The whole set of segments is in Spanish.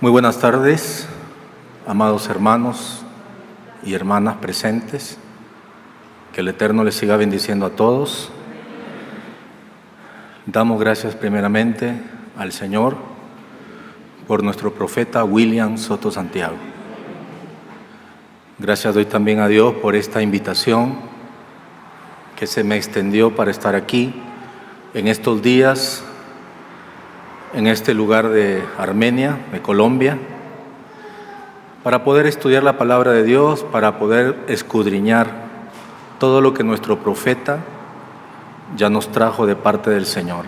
Muy buenas tardes, amados hermanos y hermanas presentes. Que el Eterno les siga bendiciendo a todos. Damos gracias primeramente al Señor por nuestro profeta William Soto Santiago. Gracias doy también a Dios por esta invitación que se me extendió para estar aquí en estos días, en este lugar de Armenia, de Colombia, para poder estudiar la palabra de Dios, para poder escudriñar todo lo que nuestro profeta ya nos trajo de parte del Señor.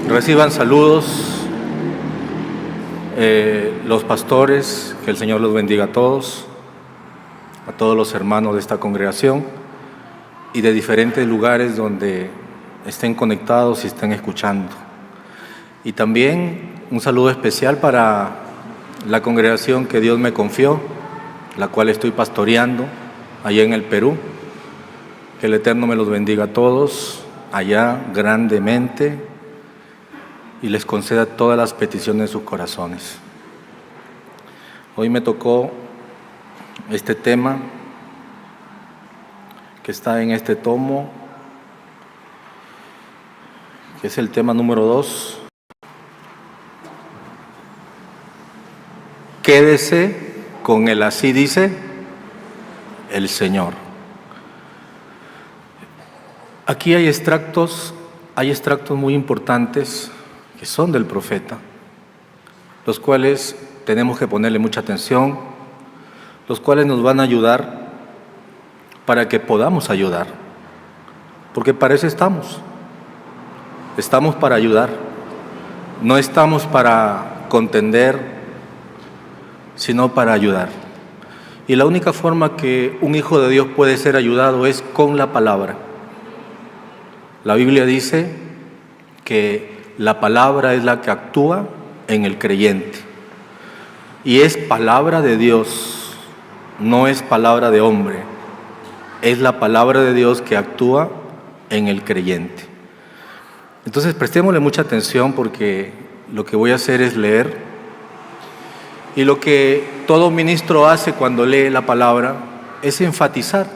Reciban saludos los pastores, que el Señor los bendiga a todos los hermanos de esta congregación y de diferentes lugares donde estén conectados y estén escuchando. Y también un saludo especial para la congregación que Dios me confió, la cual estoy pastoreando allá en el Perú. Que el Eterno me los bendiga a todos allá grandemente y les conceda todas las peticiones de sus corazones. Hoy me tocó este tema que está en este tomo, que es el tema número 2. Quédese con el así dice el Señor. Aquí hay extractos muy importantes que son del profeta, los cuales tenemos que ponerle mucha atención, los cuales nos van a ayudar para que podamos ayudar, porque para eso estamos para ayudar, no estamos para contender, sino para ayudar. Y la única forma que un hijo de Dios puede ser ayudado es con la palabra. La Biblia dice que la palabra es la que actúa en el creyente. Y es palabra de Dios, no es palabra de hombre. Es la palabra de Dios que actúa en el creyente. Entonces prestémosle mucha atención, porque lo que voy a hacer es leer. Y lo que todo ministro hace cuando lee la palabra es enfatizar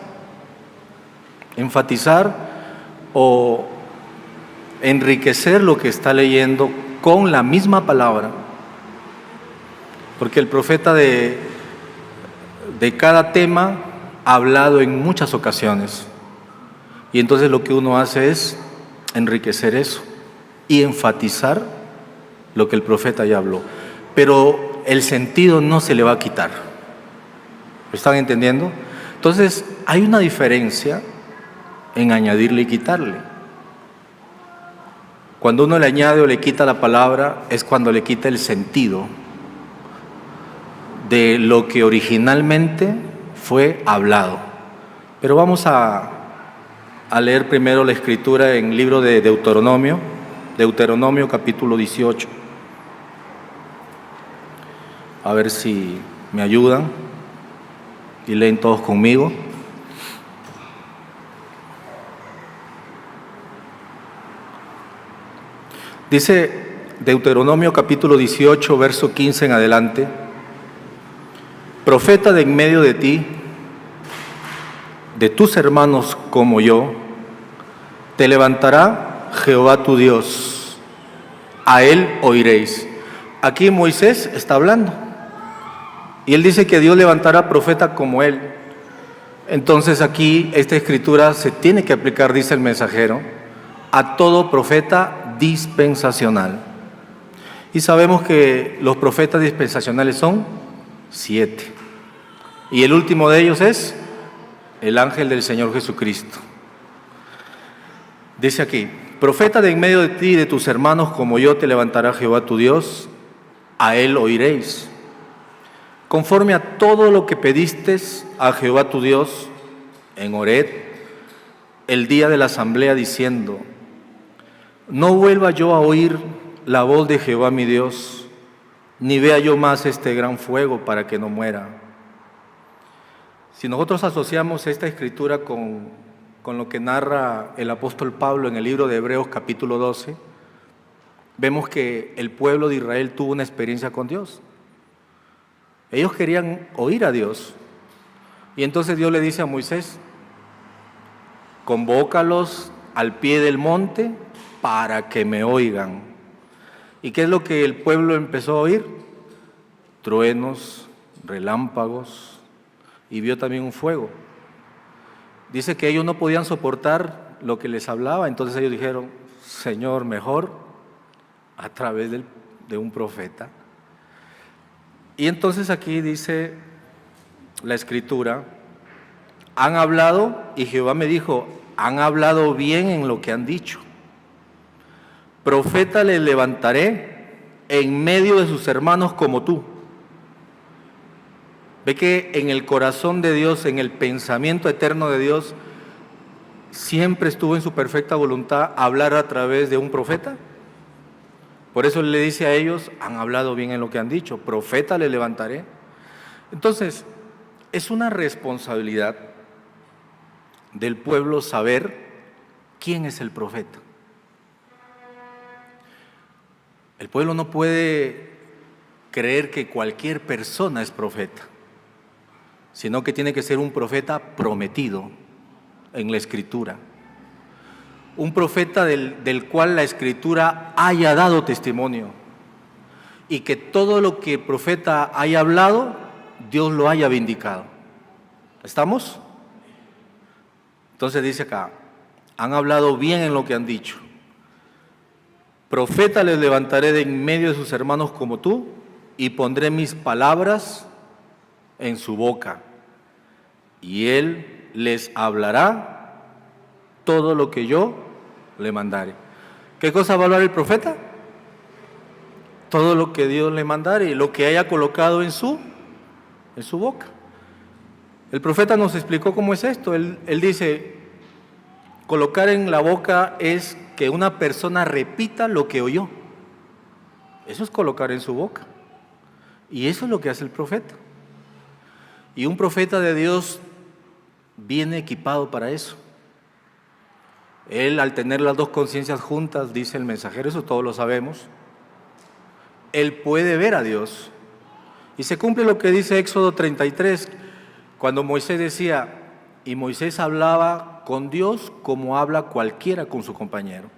o enriquecer lo que está leyendo con la misma palabra. Porque el profeta de cada tema ha hablado en muchas ocasiones. Y entonces lo que uno hace es enriquecer eso y enfatizar lo que el profeta ya habló. Pero el sentido no se le va a quitar. ¿Lo están entendiendo? Entonces, hay una diferencia en añadirle y quitarle. Cuando uno le añade o le quita la palabra, es cuando le quita el sentido de lo que originalmente fue hablado. Pero vamos a leer primero la escritura en el libro de Deuteronomio capítulo 18. A ver si me ayudan y leen todos conmigo. Dice Deuteronomio capítulo 18, verso 15 en adelante: profeta de en medio de ti, de tus hermanos como yo, te levantará Jehová tu Dios, a él oiréis. Aquí Moisés está hablando. Y él dice que Dios levantará profeta como él. Entonces aquí esta escritura se tiene que aplicar, dice el mensajero, a todo profeta dispensacional. Y sabemos que los profetas dispensacionales son 7. Y el último de ellos es el ángel del Señor Jesucristo. Dice aquí: profeta de en medio de ti y de tus hermanos como yo te levantará Jehová tu Dios, a él oiréis. Conforme a todo lo que pediste a Jehová tu Dios en Horeb, el día de la asamblea, diciendo: no vuelva yo a oír la voz de Jehová mi Dios, ni vea yo más este gran fuego para que no muera. Si nosotros asociamos esta escritura con lo que narra el apóstol Pablo en el libro de Hebreos capítulo 12, vemos que el pueblo de Israel tuvo una experiencia con Dios. Ellos querían oír a Dios. Y entonces Dios le dice a Moisés: convócalos al pie del monte para que me oigan. ¿Y qué es lo que el pueblo empezó a oír? Truenos, relámpagos, y vio también un fuego. Dice que ellos no podían soportar lo que les hablaba, entonces ellos dijeron: Señor, mejor a través de un profeta. Y entonces aquí dice la escritura: han hablado, y Jehová me dijo: han hablado bien en lo que han dicho. Profeta les levantaré en medio de sus hermanos como tú. Ve que en el corazón de Dios, en el pensamiento eterno de Dios, siempre estuvo en su perfecta voluntad hablar a través de un profeta. Por eso le dice a ellos: han hablado bien en lo que han dicho, profeta le levantaré. Entonces, es una responsabilidad del pueblo saber ¿Quién es el profeta? El pueblo no puede creer que cualquier persona es profeta, sino que tiene que ser un profeta prometido en la Escritura. Un profeta del cual la Escritura haya dado testimonio y que todo lo que el profeta haya hablado, Dios lo haya vindicado. ¿Estamos? Entonces dice acá, han hablado bien en lo que han dicho. Profeta les levantaré de en medio de sus hermanos como tú, y pondré mis palabras en su boca, y él les hablará todo lo que yo le mandare. ¿Qué cosa va a hablar el profeta? Todo lo que Dios le mandare, y lo que haya colocado en su boca. El profeta nos explicó cómo es esto. Él dice, colocar en la boca es que una persona repita lo que oyó. Eso es colocar en su boca. Y eso es lo que hace el profeta. Y un profeta de Dios viene equipado para eso. Él, al tener las dos conciencias juntas, dice el mensajero, eso todos lo sabemos, él puede ver a Dios. Y se cumple lo que dice Éxodo 33, cuando Moisés decía, y Moisés hablaba con Dios como habla cualquiera con su compañero.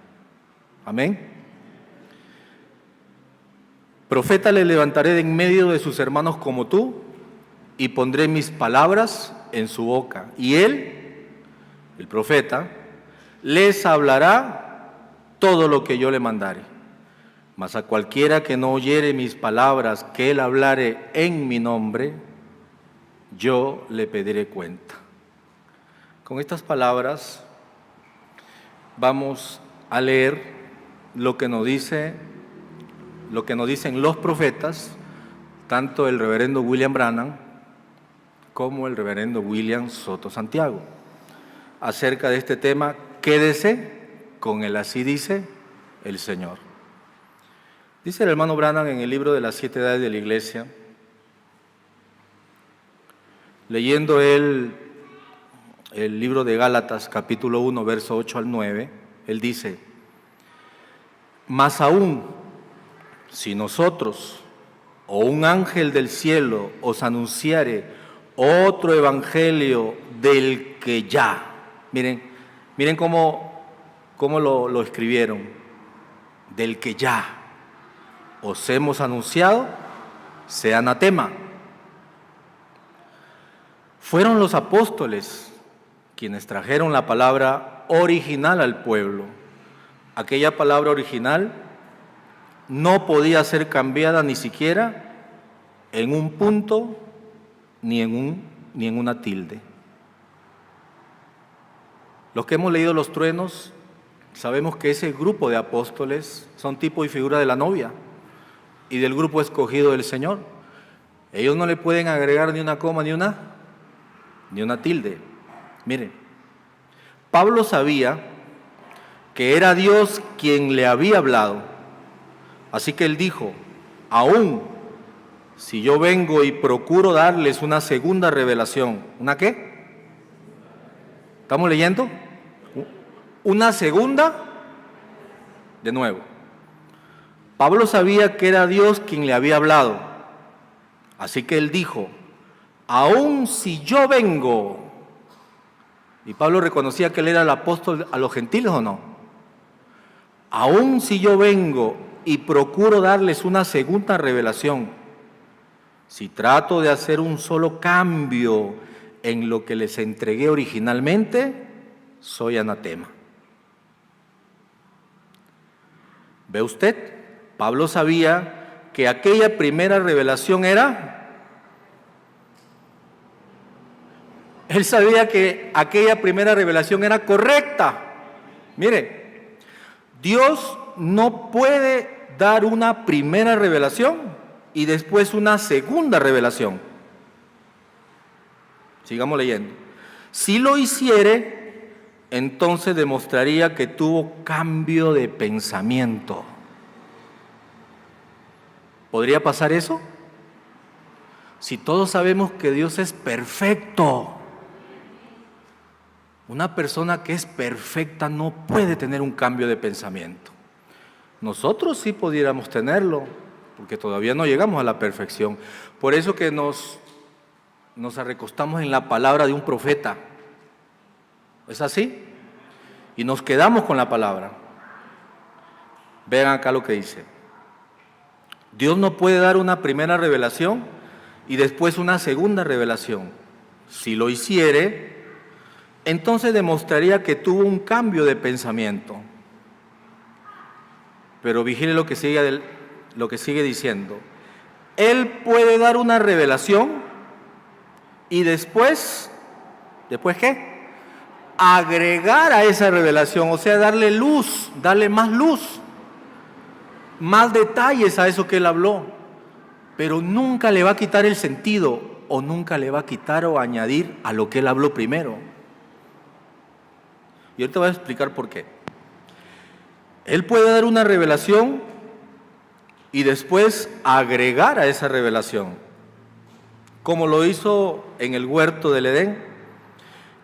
Amén. Profeta le levantaré de en medio de sus hermanos como tú, y pondré mis palabras en su boca. Y él, el profeta, les hablará todo lo que yo le mandare. Mas a cualquiera que no oyere mis palabras, que él hablare en mi nombre, yo le pediré cuenta. Con estas palabras vamos a leer lo que nos dicen los profetas, tanto el reverendo William Branham como el reverendo William Soto Santiago, acerca de este tema. Quédese con el así dice el Señor. Dice el hermano Branham en el libro de las 7 edades de la iglesia, leyendo él el libro de Gálatas, capítulo 1, verso 8 al 9, él dice, más aún, si nosotros o un ángel del cielo os anunciare otro evangelio del que ya, miren cómo lo escribieron, del que ya os hemos anunciado, sea anatema. Fueron los apóstoles quienes trajeron la palabra original al pueblo. Aquella palabra original no podía ser cambiada ni siquiera en un punto ni en una tilde. Los que hemos leído los truenos sabemos que ese grupo de apóstoles son tipo y figura de la novia y del grupo escogido del Señor. Ellos no le pueden agregar ni una coma ni una tilde. Miren, Pablo sabía que era Dios quien le había hablado, así que él dijo, aún si yo vengo y procuro darles una segunda revelación, ¿una qué? ¿Estamos leyendo? Una segunda, de nuevo. Pablo sabía que era Dios quien le había hablado, así que él dijo, aún si yo vengo, y Pablo reconocía que él era el apóstol a los gentiles, ¿o no? Aún si yo vengo y procuro darles una segunda revelación, si trato de hacer un solo cambio en lo que les entregué originalmente, soy anatema. ¿Ve usted? Pablo sabía que aquella primera revelación él sabía que aquella primera revelación era correcta. Mire, Dios no puede dar una primera revelación y después una segunda revelación. Sigamos leyendo. Si lo hiciere, entonces demostraría que tuvo cambio de pensamiento. ¿Podría pasar eso? Si todos sabemos que Dios es perfecto. Una persona que es perfecta no puede tener un cambio de pensamiento. Nosotros sí pudiéramos tenerlo, porque todavía no llegamos a la perfección. Por eso que nos recostamos en la palabra de un profeta. ¿Es así? Y nos quedamos con la palabra. Vean acá lo que dice. Dios no puede dar una primera revelación y después una segunda revelación. Si lo hiciere, entonces demostraría que tuvo un cambio de pensamiento. Pero vigile lo que sigue diciendo. Él puede dar una revelación y después ¿qué? Agregar a esa revelación, o sea, darle luz, darle más luz, más detalles a eso que él habló. Pero nunca le va a quitar el sentido, o nunca le va a quitar o añadir a lo que él habló primero. Y ahorita voy a explicar por qué. Él puede dar una revelación y después agregar a esa revelación, como lo hizo en el huerto del Edén,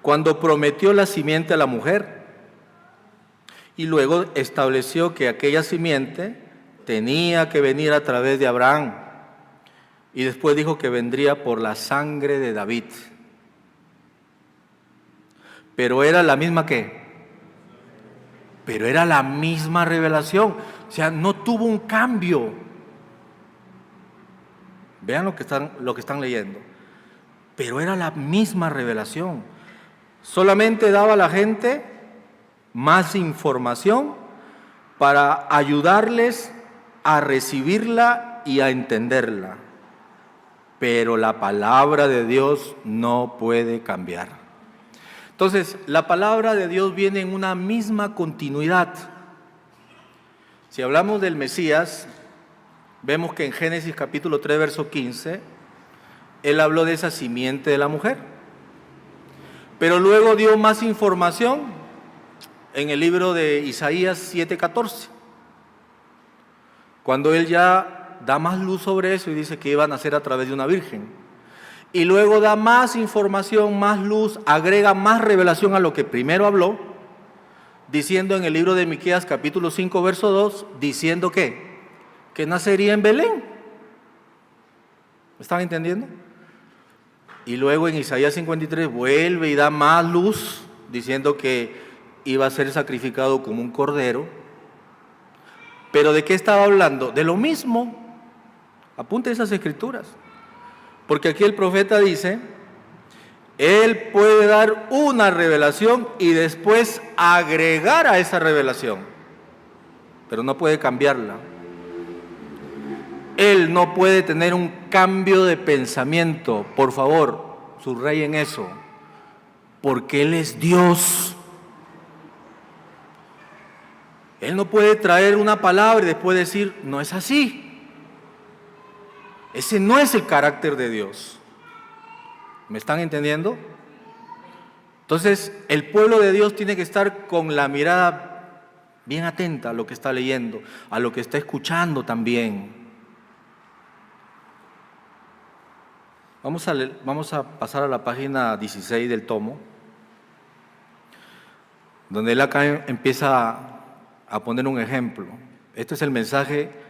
cuando prometió la simiente a la mujer y luego estableció que aquella simiente tenía que venir a través de Abraham y después dijo que vendría por la sangre de David. Pero era la misma pero era la misma revelación, o sea, no tuvo un cambio. Vean lo que están leyendo. Pero era la misma revelación. Solamente daba a la gente más información para ayudarles a recibirla y a entenderla. Pero la palabra de Dios no puede cambiar. Entonces, la palabra de Dios viene en una misma continuidad. Si hablamos del Mesías, vemos que en Génesis capítulo 3, verso 15, él habló de esa simiente de la mujer. Pero luego dio más información en el libro de Isaías 7:14, cuando él ya da más luz sobre eso y dice que iba a nacer a través de una virgen. Y luego da más información, más luz, agrega más revelación a lo que primero habló, diciendo en el libro de Miqueas capítulo 5, verso 2, diciendo que nacería en Belén. ¿Me están entendiendo? Y luego en Isaías 53 vuelve y da más luz, diciendo que iba a ser sacrificado como un cordero. ¿Pero de qué estaba hablando? De lo mismo. Apunte esas escrituras. Porque aquí el profeta dice, él puede dar una revelación y después agregar a esa revelación, pero no puede cambiarla. Él no puede tener un cambio de pensamiento. Por favor, subrayen eso, porque Él es Dios. Él no puede traer una palabra y después decir, no es así. Ese no es el carácter de Dios. ¿Me están entendiendo? Entonces, el pueblo de Dios tiene que estar con la mirada bien atenta a lo que está leyendo, a lo que está escuchando también. Vamos a pasar a la página 16 del tomo, donde él acá empieza a poner un ejemplo. Este es el mensaje.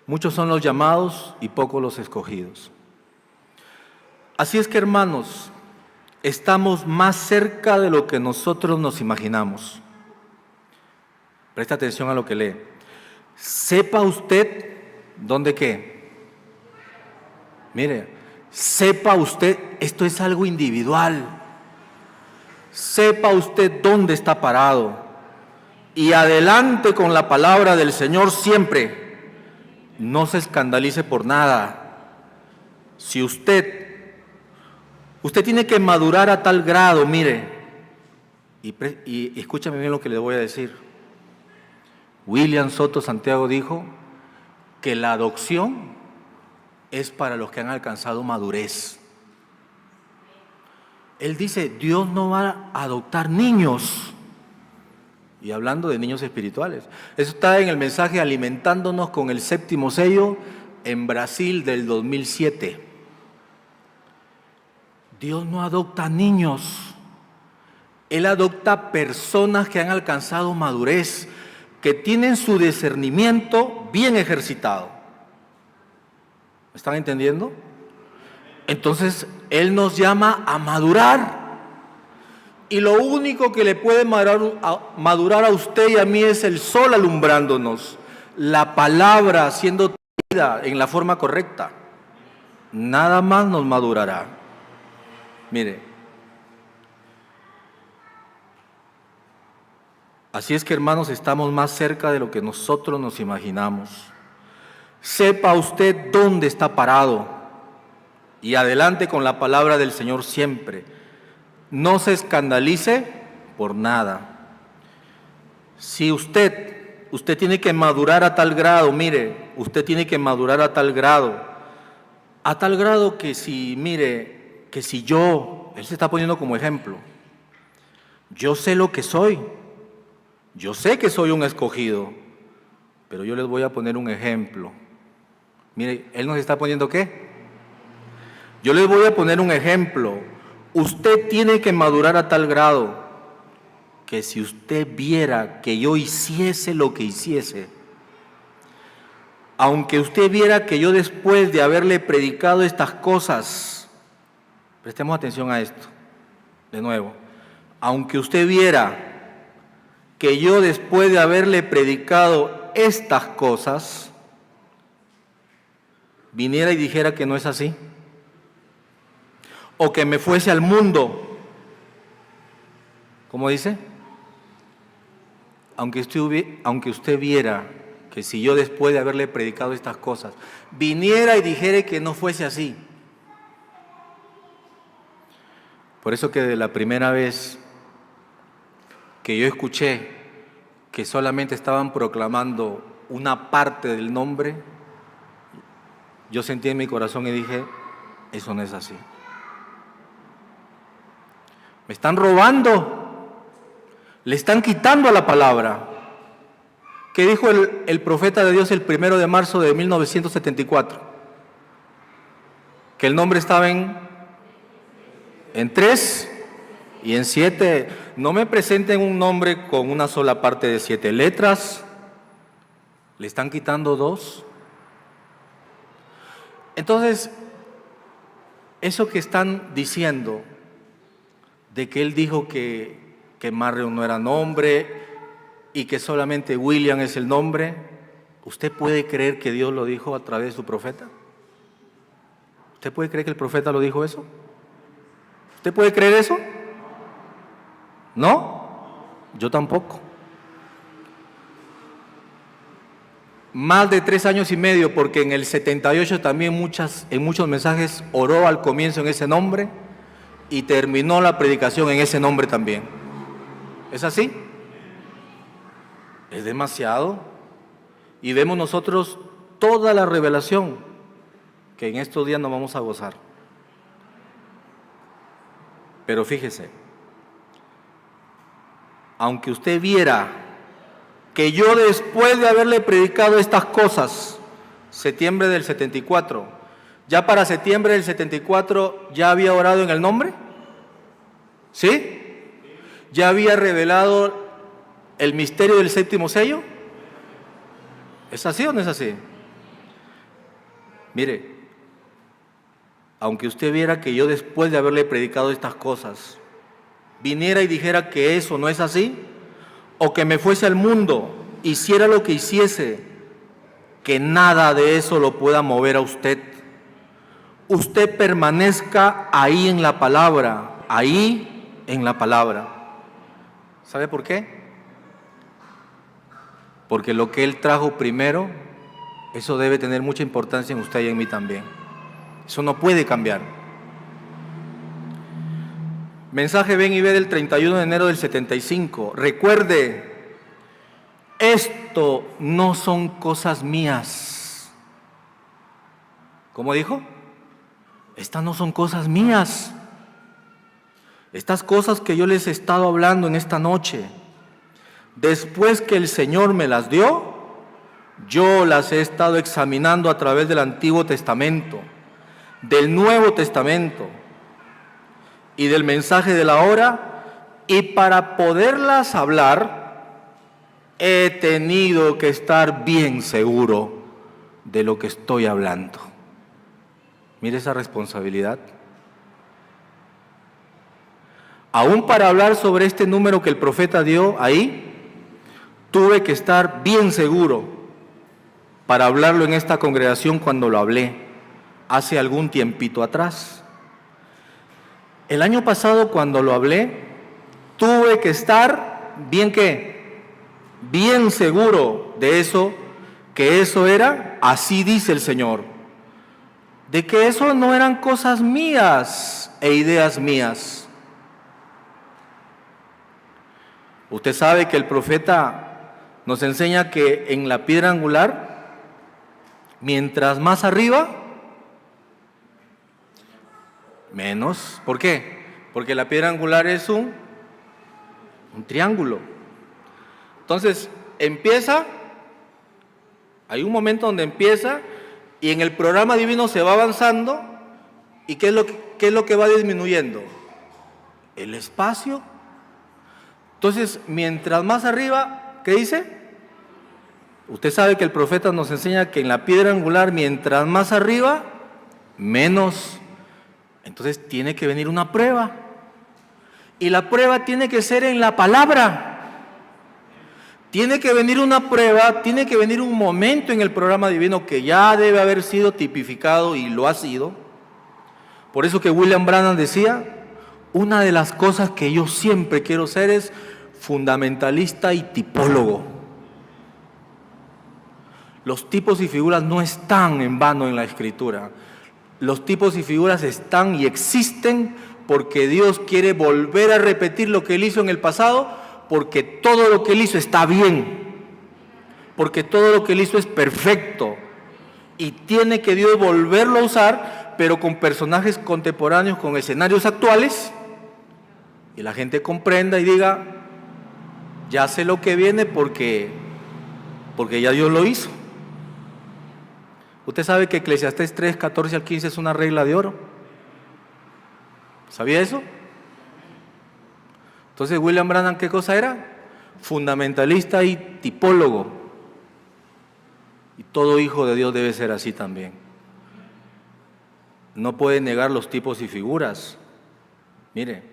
Muchos son los llamados y pocos los escogidos. Así es que, hermanos, estamos más cerca de lo que nosotros nos imaginamos. Presta atención a lo que lee. Sepa usted dónde qué. Mire, sepa usted, esto es algo individual. Sepa usted dónde está parado y adelante con la palabra del Señor siempre. No se escandalice por nada. Si usted tiene que madurar a tal grado, mire, y escúchame bien lo que le voy a decir. William Soto Santiago dijo que la adopción es para los que han alcanzado madurez. Él dice, Dios no va a adoptar niños. Y hablando de niños espirituales. Eso está en el mensaje Alimentándonos con el Séptimo Sello en Brasil del 2007. Dios no adopta niños. Él adopta personas que han alcanzado madurez, que tienen su discernimiento bien ejercitado. ¿Me están entendiendo? Entonces, Él nos llama a madurar. Y lo único que le puede madurar a usted y a mí es el sol alumbrándonos, la palabra siendo traída en la forma correcta. Nada más nos madurará. Mire, así es que, hermanos, estamos más cerca de lo que nosotros nos imaginamos. Sepa usted dónde está parado y adelante con la palabra del Señor siempre. No se escandalice por nada. Si usted tiene que madurar a tal grado, mire, usted tiene que madurar a tal grado que si yo, él se está poniendo como ejemplo, yo sé lo que soy, yo sé que soy un escogido, pero yo les voy a poner un ejemplo. Mire, él nos está poniendo ¿qué? Yo les voy a poner un ejemplo. Usted tiene que madurar a tal grado que si usted viera que yo hiciese lo que hiciese, aunque usted viera que yo después de haberle predicado estas cosas, prestemos atención a esto, de nuevo, aunque usted viera que yo después de haberle predicado estas cosas, viniera y dijera que no es así, o que me fuese al mundo, ¿cómo dice? Aunque usted viera que si yo después de haberle predicado estas cosas, viniera y dijera que no fuese así. Por eso que de la primera vez que yo escuché que solamente estaban proclamando una parte del nombre, yo sentí en mi corazón y dije, eso no es así. Me están robando, le están quitando a la palabra. ¿Qué dijo el profeta de Dios el 1 de marzo de 1974? Que el nombre estaba en 3 y en 7. No me presenten un nombre con una sola parte de 7 letras. Le están quitando 2. Entonces, eso que están diciendo de que él dijo que Marion no era nombre y que solamente William es el nombre, ¿usted puede creer que Dios lo dijo a través de su profeta? ¿Usted puede creer que el profeta lo dijo eso? ¿Usted puede creer eso? ¿No? Yo tampoco. Más de 3 años y medio, porque en el 78 también en muchos mensajes oró al comienzo en ese nombre y terminó la predicación en ese nombre también. ¿Es así? Es demasiado. Y vemos nosotros toda la revelación que en estos días nos vamos a gozar. Pero fíjese, aunque usted viera que yo después de haberle predicado estas cosas, septiembre del 74, ya para septiembre del 74 ya había orado en el nombre, ¿sí? ¿Ya había revelado el misterio del séptimo sello? ¿Es así o no es así? Mire, aunque usted viera que yo después de haberle predicado estas cosas, viniera y dijera que eso no es así, o que me fuese al mundo, hiciera lo que hiciese, que nada de eso lo pueda mover a usted. Usted permanezca ahí en la palabra, ahí en la palabra. ¿Sabe por qué? Porque lo que Él trajo primero, eso debe tener mucha importancia en usted y en mí también. Eso no puede cambiar. Mensaje Ven y Ve del 31 de enero del 75. Recuerde, esto no son cosas mías. ¿Cómo dijo? Estas no son cosas mías. Estas cosas que yo les he estado hablando en esta noche, después que el Señor me las dio, yo las he estado examinando a través del Antiguo Testamento, del Nuevo Testamento y del mensaje de la hora, Y para poderlas hablar, he tenido que estar bien seguro de lo que estoy hablando. Mire esa responsabilidad. Aún para hablar sobre este número que el profeta dio ahí, tuve que estar bien seguro para hablarlo en esta congregación cuando lo hablé hace algún tiempito atrás. El año pasado cuando lo hablé, tuve que estar bien ¿qué? Bien seguro de eso, que eso era, así dice el Señor, de que eso no eran cosas mías e ideas mías. Usted sabe que el profeta nos enseña que en la piedra angular, mientras más arriba, menos. ¿Por qué? Porque la piedra angular es un triángulo. Entonces, empieza, hay un momento donde empieza y en el programa divino se va avanzando. ¿Y qué es lo que va disminuyendo? El espacio. Entonces, mientras más arriba, ¿qué dice? Usted sabe que el profeta nos enseña que en la piedra angular, mientras más arriba, menos. Entonces tiene que venir una prueba. Y la prueba tiene que ser en la palabra. Tiene que venir una prueba, tiene que venir un momento en el programa divino que ya debe haber sido tipificado y lo ha sido. Por eso que William Branham decía, una de las cosas que yo siempre quiero ser es fundamentalista y tipólogo. Los tipos y figuras no están en vano en la Escritura. Los tipos y figuras están y existen porque Dios quiere volver a repetir lo que Él hizo en el pasado, porque todo lo que Él hizo está bien, porque todo lo que Él hizo es perfecto y tiene que Dios volverlo a usar, pero con personajes contemporáneos, con escenarios actuales, y la gente comprenda y diga, ya sé lo que viene porque ya Dios lo hizo. Usted sabe que Eclesiastés 3, 14 al 15 es una regla de oro. ¿Sabía eso? Entonces, William Branham, ¿qué cosa era? Fundamentalista y tipólogo. Y todo hijo de Dios debe ser así también. No puede negar los tipos y figuras. Mire,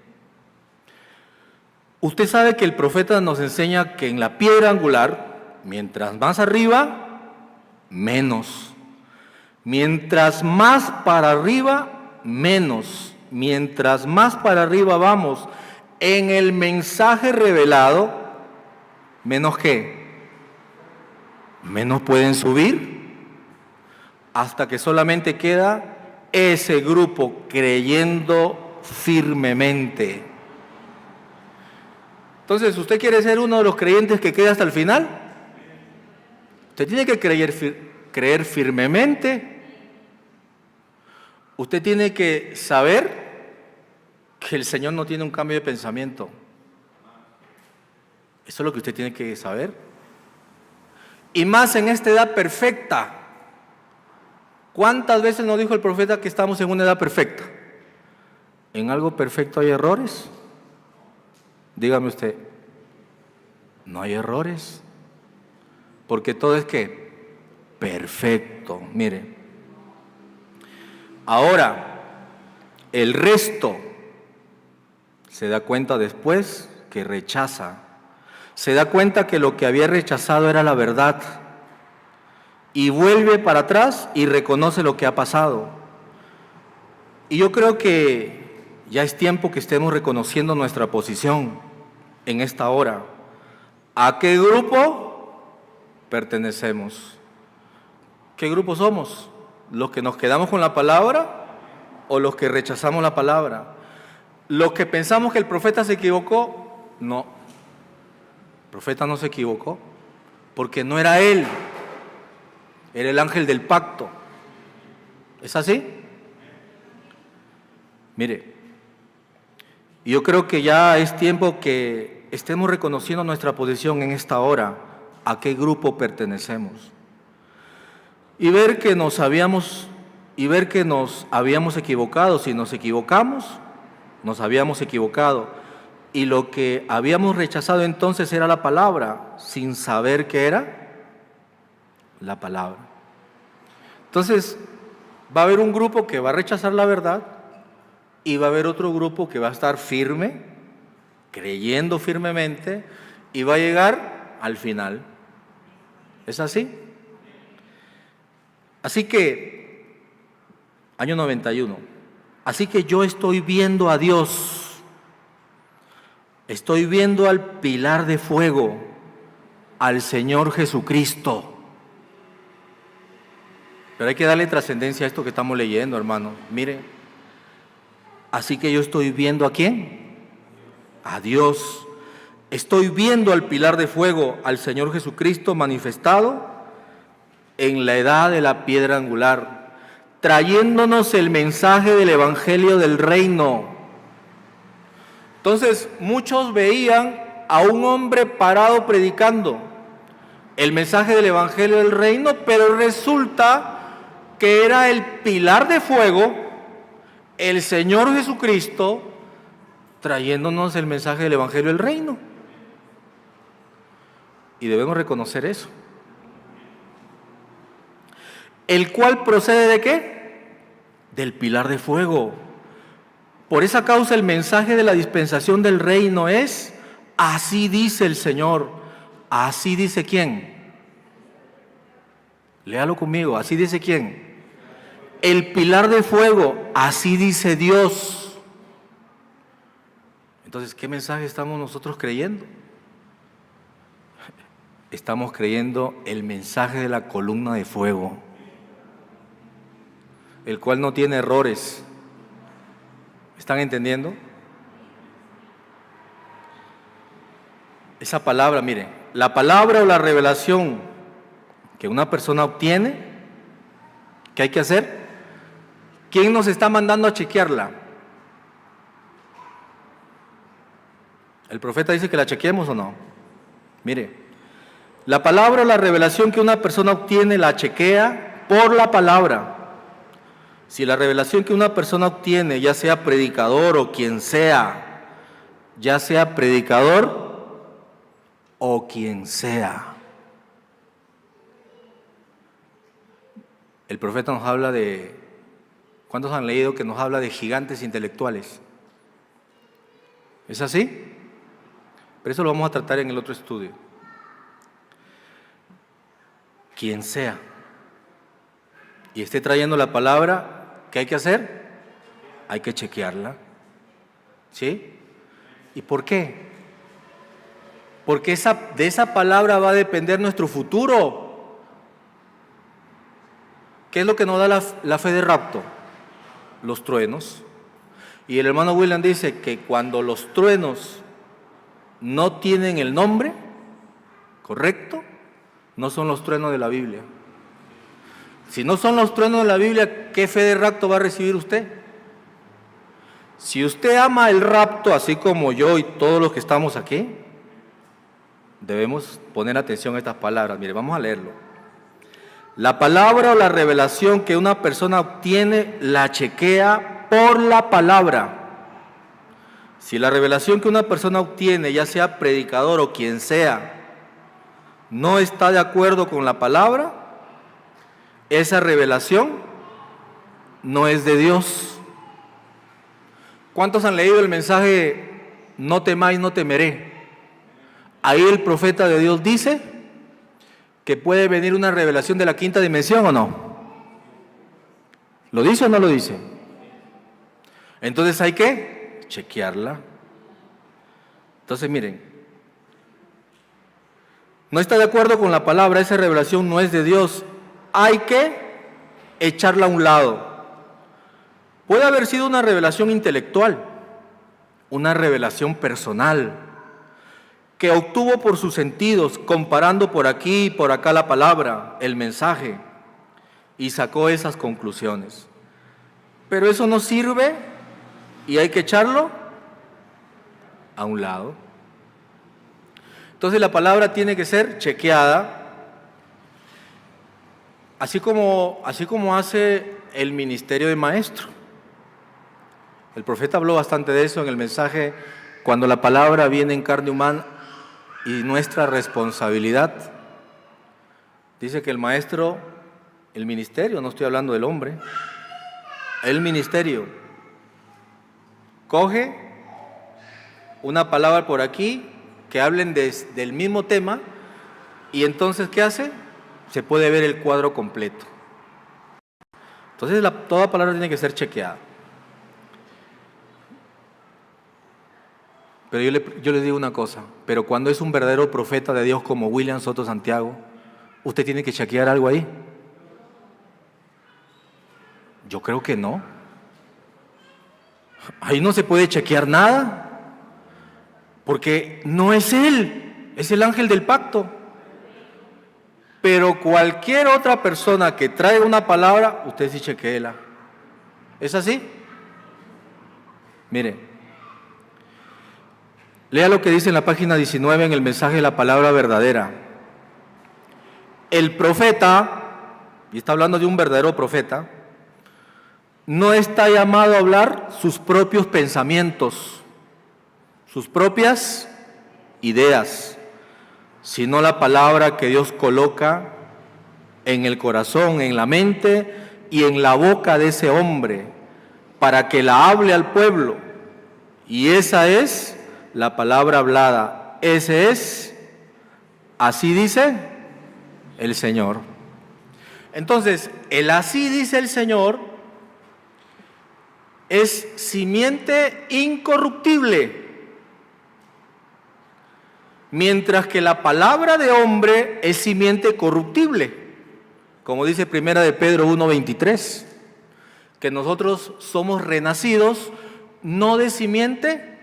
usted sabe que el profeta nos enseña que en la piedra angular, mientras más arriba, menos. Mientras más para arriba, menos. Mientras más para arriba vamos en el mensaje revelado, menos ¿qué? Menos pueden subir, hasta que solamente queda ese grupo creyendo firmemente. Entonces, ¿usted quiere ser uno de los creyentes que queda hasta el final? Usted tiene que creer firmemente. Usted tiene que saber que el Señor no tiene un cambio de pensamiento. Eso es lo que usted tiene que saber. Y más en esta edad perfecta. ¿Cuántas veces nos dijo el profeta que estamos en una edad perfecta? ¿En algo perfecto hay errores? Dígame usted, no hay errores. Porque todo es ¿qué? Perfecto. Mire. Ahora, el resto se da cuenta después que rechaza. Se da cuenta que lo que había rechazado era la verdad. Y vuelve para atrás y reconoce lo que ha pasado. Y yo creo que ya es tiempo que estemos reconociendo nuestra posición en esta hora. ¿A qué grupo pertenecemos? ¿Qué grupo somos? ¿Los que nos quedamos con la palabra o los que rechazamos la palabra? ¿Los que pensamos que el profeta se equivocó? No. El profeta no se equivocó, porque no era él, era el ángel del pacto. ¿Es así? Mire, yo creo que ya es tiempo que estemos reconociendo nuestra posición en esta hora, a qué grupo pertenecemos. Y ver que nos habíamos equivocado. Si nos equivocamos, nos habíamos equivocado. Y lo que habíamos rechazado entonces era la palabra, sin saber qué era la palabra. Entonces, va a haber un grupo que va a rechazar la verdad y va a haber otro grupo que va a estar firme, creyendo firmemente, y va a llegar al final. ¿Es así? Así que, año 91, así que yo estoy viendo a Dios, estoy viendo al pilar de fuego, al Señor Jesucristo. Pero hay que darle trascendencia a esto que estamos leyendo, hermano. Mire, así que yo estoy viendo ¿a quién? A Dios. Estoy viendo al pilar de fuego, al Señor Jesucristo manifestado en la edad de la piedra angular, trayéndonos el mensaje del Evangelio del reino. Entonces, muchos veían a un hombre parado predicando el mensaje del Evangelio del reino, pero resulta que era el pilar de fuego, el Señor Jesucristo, trayéndonos el mensaje del Evangelio del reino. Y debemos reconocer eso. ¿El cual procede de qué? Del pilar de fuego. Por esa causa el mensaje de la dispensación del reino es: así dice el Señor. ¿Así dice quién? Léalo conmigo. ¿Así dice quién? El pilar de fuego. Así dice Dios. Entonces, ¿qué mensaje estamos nosotros creyendo? Estamos creyendo el mensaje de la columna de fuego, el cual no tiene errores. ¿Están entendiendo? Esa palabra, mire, la palabra o la revelación que una persona obtiene, ¿qué hay que hacer? ¿Quién nos está mandando a chequearla? ¿El profeta dice que la chequeemos o no? Mire, la palabra o la revelación que una persona obtiene la chequea por la palabra. Si la revelación que una persona obtiene, ya sea predicador o quien sea, ya sea predicador o quien sea. El profeta nos habla de, ¿cuántos han leído que nos habla de gigantes intelectuales? ¿Es así? Pero eso lo vamos a tratar en el otro estudio. Quien sea y esté trayendo la palabra, ¿qué hay que hacer? Hay que chequearla. ¿Sí? ¿Y por qué? Porque de esa palabra va a depender nuestro futuro. ¿Qué es lo que nos da la fe de rapto? Los truenos. Y el hermano William dice que cuando los truenos no tienen el nombre correcto, no son los truenos de la Biblia. Si no son los truenos de la Biblia, ¿qué fe de rapto va a recibir usted? Si usted ama el rapto, así como yo y todos los que estamos aquí, debemos poner atención a estas palabras. Mire, vamos a leerlo. La palabra o la revelación que una persona obtiene la chequea por la palabra. Si la revelación que una persona obtiene, ya sea predicador o quien sea, no está de acuerdo con la palabra, esa revelación no es de Dios. ¿Cuántos han leído el mensaje no temáis, no temeré? Ahí el profeta de Dios dice que puede venir una revelación de la quinta dimensión, ¿o no? ¿Lo dice o no lo dice? Entonces hay que chequearla. Entonces miren, no está de acuerdo con la palabra, esa revelación no es de Dios. Hay que echarla a un lado. Puede haber sido una revelación intelectual, una revelación personal, que obtuvo por sus sentidos, comparando por aquí y por acá la palabra, el mensaje, y sacó esas conclusiones. Pero eso no sirve y hay que echarlo a un lado. Entonces la palabra tiene que ser chequeada, así como hace el ministerio de maestro. El profeta habló bastante de eso en el mensaje cuando la palabra viene en carne humana y nuestra responsabilidad, dice que el maestro, el ministerio, no estoy hablando del hombre, el ministerio coge una palabra por aquí que hablen del mismo tema y entonces ¿qué hace? Se puede ver el cuadro completo. Entonces toda palabra tiene que ser chequeada. Pero yo le digo una cosa, pero cuando es un verdadero profeta de Dios como William Soto Santiago, ¿usted tiene que chequear algo ahí? Yo creo que no. Ahí no se puede chequear nada, porque no es él, es el ángel del pacto. Pero cualquier otra persona que trae una palabra, usted sí chequéela. ¿Es así? Mire, lea lo que dice en la página 19 en el mensaje de la palabra verdadera. El profeta, y está hablando de un verdadero profeta, no está llamado a hablar sus propios pensamientos, sus propias ideas, sino la palabra que Dios coloca en el corazón, en la mente y en la boca de ese hombre, para que la hable al pueblo. Y esa es la palabra hablada. Ese es, así dice el Señor. Entonces, el así dice el Señor es simiente incorruptible, mientras que la palabra de hombre es simiente corruptible, como dice Primera de Pedro 1:23, que nosotros somos renacidos no de simiente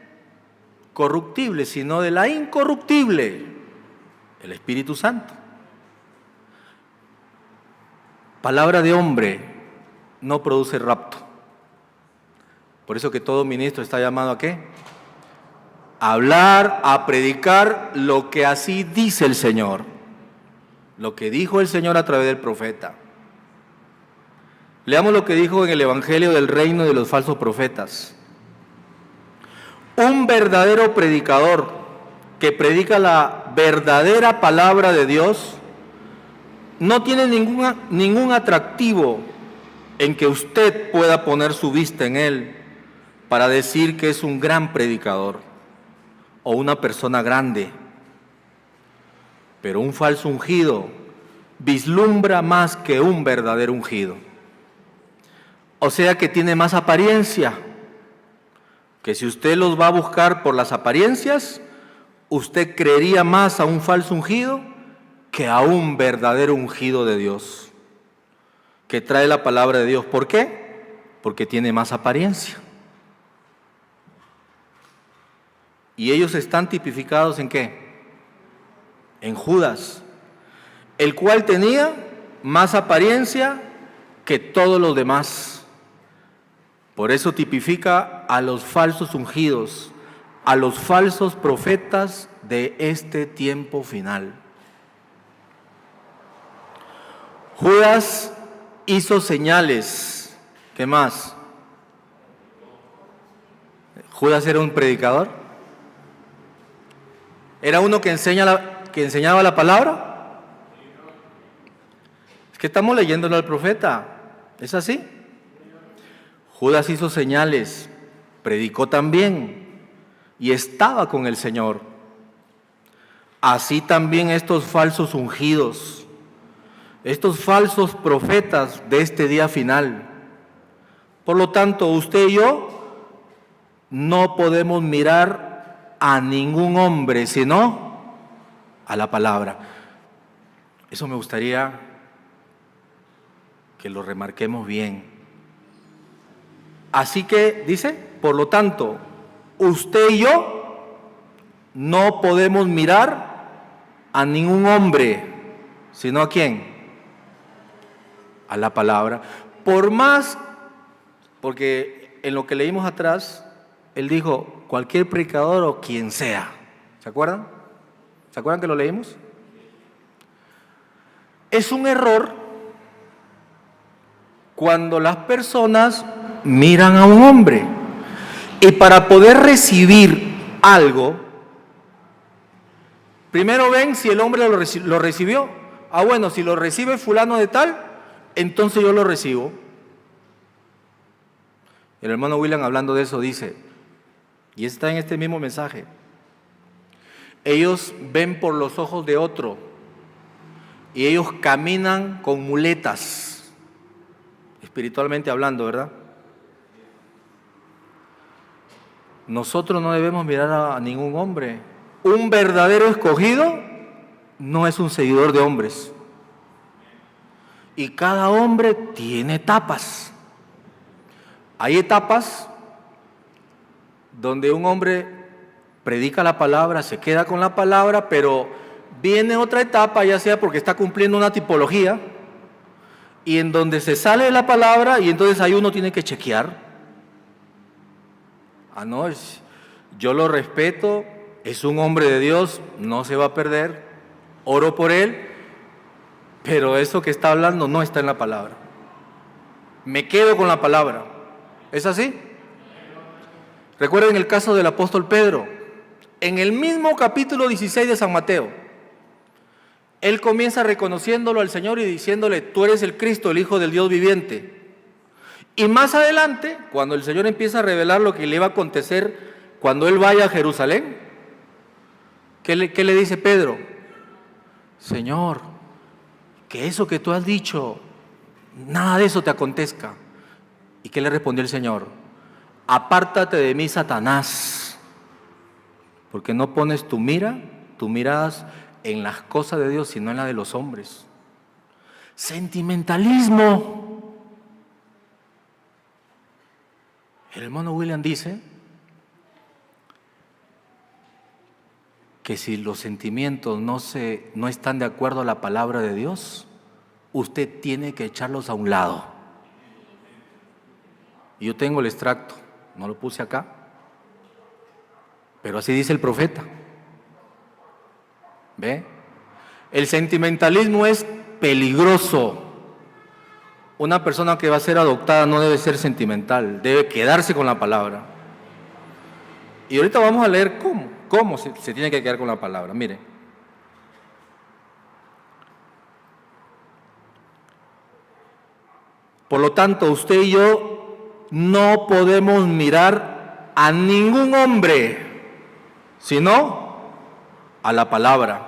corruptible, sino de la incorruptible, el Espíritu Santo. Palabra de hombre no produce rapto. Por eso que todo ministro está llamado ¿a qué? A hablar, a predicar lo que así dice el Señor, lo que dijo el Señor a través del profeta. Leamos lo que dijo en el Evangelio del Reino de los falsos profetas. Un verdadero predicador que predica la verdadera palabra de Dios no tiene ningún atractivo en que usted pueda poner su vista en él para decir que es un gran predicador o una persona grande. Pero un falso ungido vislumbra más que un verdadero ungido. O sea que tiene más apariencia, que si usted los va a buscar por las apariencias, usted creería más a un falso ungido que a un verdadero ungido de Dios, que trae la palabra de Dios. ¿Por qué? Porque tiene más apariencia. Y ellos están tipificados ¿en qué? En Judas, el cual tenía más apariencia que todos los demás. Por eso tipifica a los falsos ungidos, a los falsos profetas de este tiempo final. Judas hizo señales. ¿Qué más? ¿Judas era un predicador? ¿Era uno que enseñaba la palabra? Es que estamos leyéndolo al profeta. ¿Es así? Judas hizo señales, predicó también y estaba con el Señor. Así también estos falsos ungidos, estos falsos profetas de este día final. Por lo tanto, usted y yo no podemos mirar a ningún hombre, sino a la palabra. Eso me gustaría que lo remarquemos bien. Así que, dice, por lo tanto, usted y yo no podemos mirar a ningún hombre, sino ¿a quién? A la palabra. Por más, porque en lo que leímos atrás, él dijo, cualquier predicador o quien sea. ¿Se acuerdan? ¿Se acuerdan que lo leímos? Es un error cuando las personas miran a un hombre y para poder recibir algo, primero ven si el hombre lo recibió. Ah, bueno, si lo recibe fulano de tal, entonces yo lo recibo. El hermano William, hablando de eso, dice, y está en este mismo mensaje, ellos ven por los ojos de otro y ellos caminan con muletas, espiritualmente hablando, ¿verdad? Nosotros no debemos mirar a ningún hombre. Un verdadero escogido no es un seguidor de hombres. Y cada hombre tiene etapas. Hay etapas donde un hombre predica la palabra, se queda con la palabra, pero viene otra etapa, ya sea porque está cumpliendo una tipología, y en donde se sale de la palabra, y entonces ahí uno tiene que chequear. Ah, no, yo lo respeto, es un hombre de Dios, no se va a perder, oro por él, pero eso que está hablando no está en la palabra. Me quedo con la palabra. ¿Es así? Recuerden el caso del apóstol Pedro. En el mismo capítulo 16 de San Mateo, él comienza reconociéndolo al Señor y diciéndole, tú eres el Cristo, el Hijo del Dios viviente. Y más adelante, cuando el Señor empieza a revelar lo que le iba a acontecer cuando él vaya a Jerusalén, ¿qué le dice Pedro? Señor, que eso que tú has dicho, nada de eso te acontezca. ¿Y qué le respondió el Señor? Apártate de mí, Satanás, porque no pones tu mirada en las cosas de Dios, sino en la de los hombres. Sentimentalismo. El hermano William dice que si los sentimientos no están de acuerdo a la palabra de Dios, usted tiene que echarlos a un lado. Yo tengo el extracto, no lo puse acá, pero así dice el profeta. ¿Ve? El sentimentalismo es peligroso. Una persona que va a ser adoptada no debe ser sentimental, debe quedarse con la palabra. Y ahorita vamos a leer cómo se tiene que quedar con la palabra. Mire. Por lo tanto, usted y yo no podemos mirar a ningún hombre, sino a la palabra.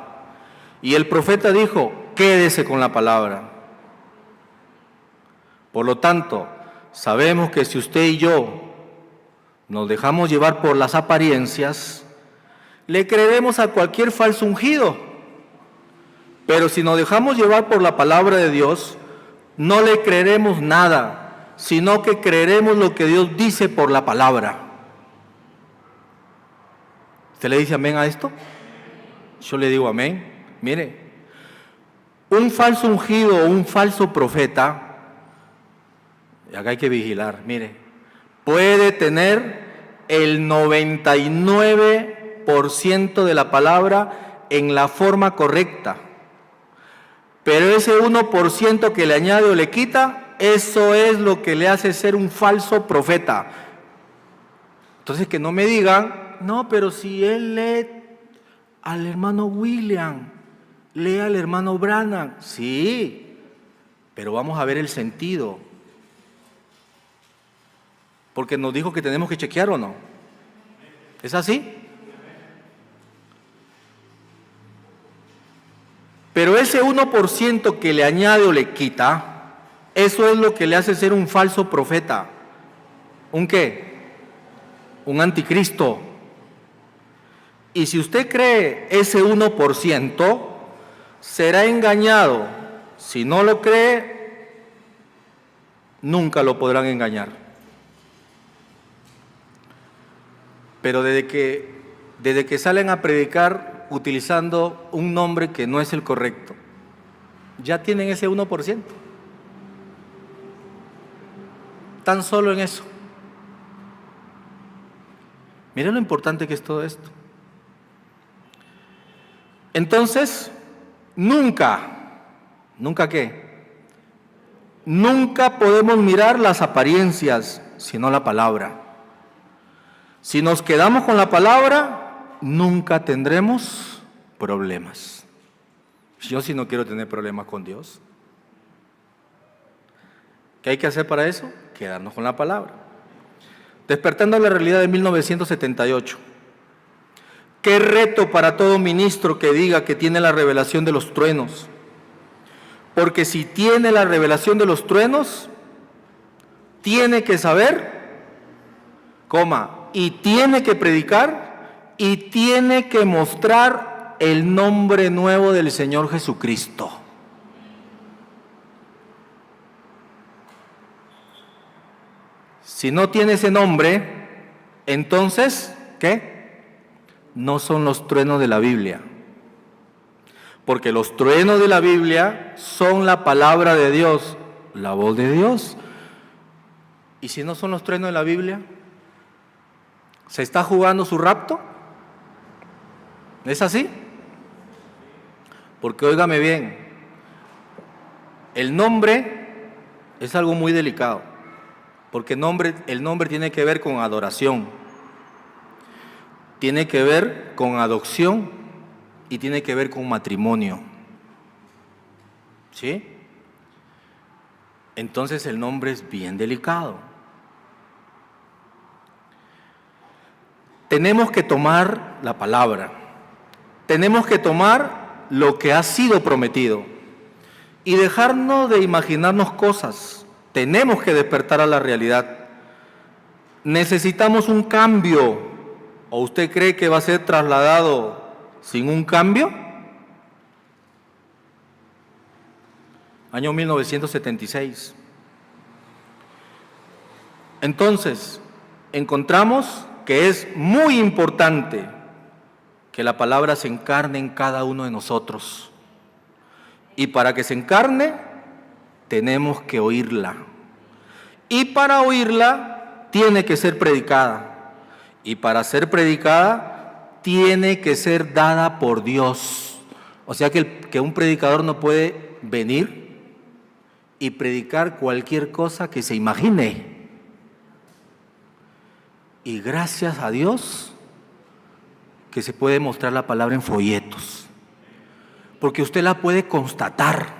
Y el profeta dijo, quédese con la palabra. Por lo tanto, sabemos que si usted y yo nos dejamos llevar por las apariencias, le creeremos a cualquier falso ungido. Pero si nos dejamos llevar por la palabra de Dios, no le creeremos nada, sino que creeremos lo que Dios dice por la palabra. ¿Usted le dice amén a esto? Yo le digo amén. Mire, un falso ungido o un falso profeta, y acá hay que vigilar, mire, puede tener el 99% de la palabra en la forma correcta, pero ese 1% que le añade o le quita, eso es lo que le hace ser un falso profeta. Entonces que no me digan, no, pero si él lee al hermano William, lee al hermano Branham, sí, pero vamos a ver el sentido. Porque nos dijo que tenemos que chequear, ¿o no? ¿Es así? Pero ese 1% que le añade o le quita, eso es lo que le hace ser un falso profeta. ¿Un qué? Un anticristo. Y si usted cree ese 1%, será engañado. Si no lo cree, nunca lo podrán engañar. Pero desde que salen a predicar utilizando un nombre que no es el correcto, ya tienen ese 1%. Tan solo en eso. Miren lo importante que es todo esto. Entonces, nunca ¿qué? Nunca podemos mirar las apariencias, sino la palabra. Si nos quedamos con la palabra, nunca tendremos problemas. Yo sí no quiero tener problemas con Dios. ¿Qué hay que hacer para eso? Quedarnos con la palabra. Despertando a la realidad de 1978. Qué reto para todo ministro que diga que tiene la revelación de los truenos. Porque si tiene la revelación de los truenos, tiene que saber, y tiene que predicar, y tiene que mostrar el nombre nuevo del Señor Jesucristo. Si no tiene ese nombre, entonces, ¿qué? No son los truenos de la Biblia. Porque los truenos de la Biblia son la palabra de Dios, la voz de Dios. ¿Y si no son los truenos de la Biblia? ¿Se está jugando su rapto? ¿Es así? Porque óigame bien, el nombre es algo muy delicado. Porque el nombre tiene que ver con adoración, tiene que ver con adopción y tiene que ver con matrimonio. ¿Sí? Entonces el nombre es bien delicado. Tenemos que tomar la palabra, tenemos que tomar lo que ha sido prometido y dejarnos de imaginarnos cosas. Tenemos que despertar a la realidad. ¿Necesitamos un cambio? ¿O usted cree que va a ser trasladado sin un cambio? Año 1976. Entonces, encontramos que es muy importante que la palabra se encarne en cada uno de nosotros. Y para que se encarne, tenemos que oírla. Y para oírla, tiene que ser predicada. Y para ser predicada, tiene que ser dada por Dios. O sea que un predicador no puede venir y predicar cualquier cosa que se imagine. Y gracias a Dios que se puede mostrar la palabra en folletos. Porque usted la puede constatar.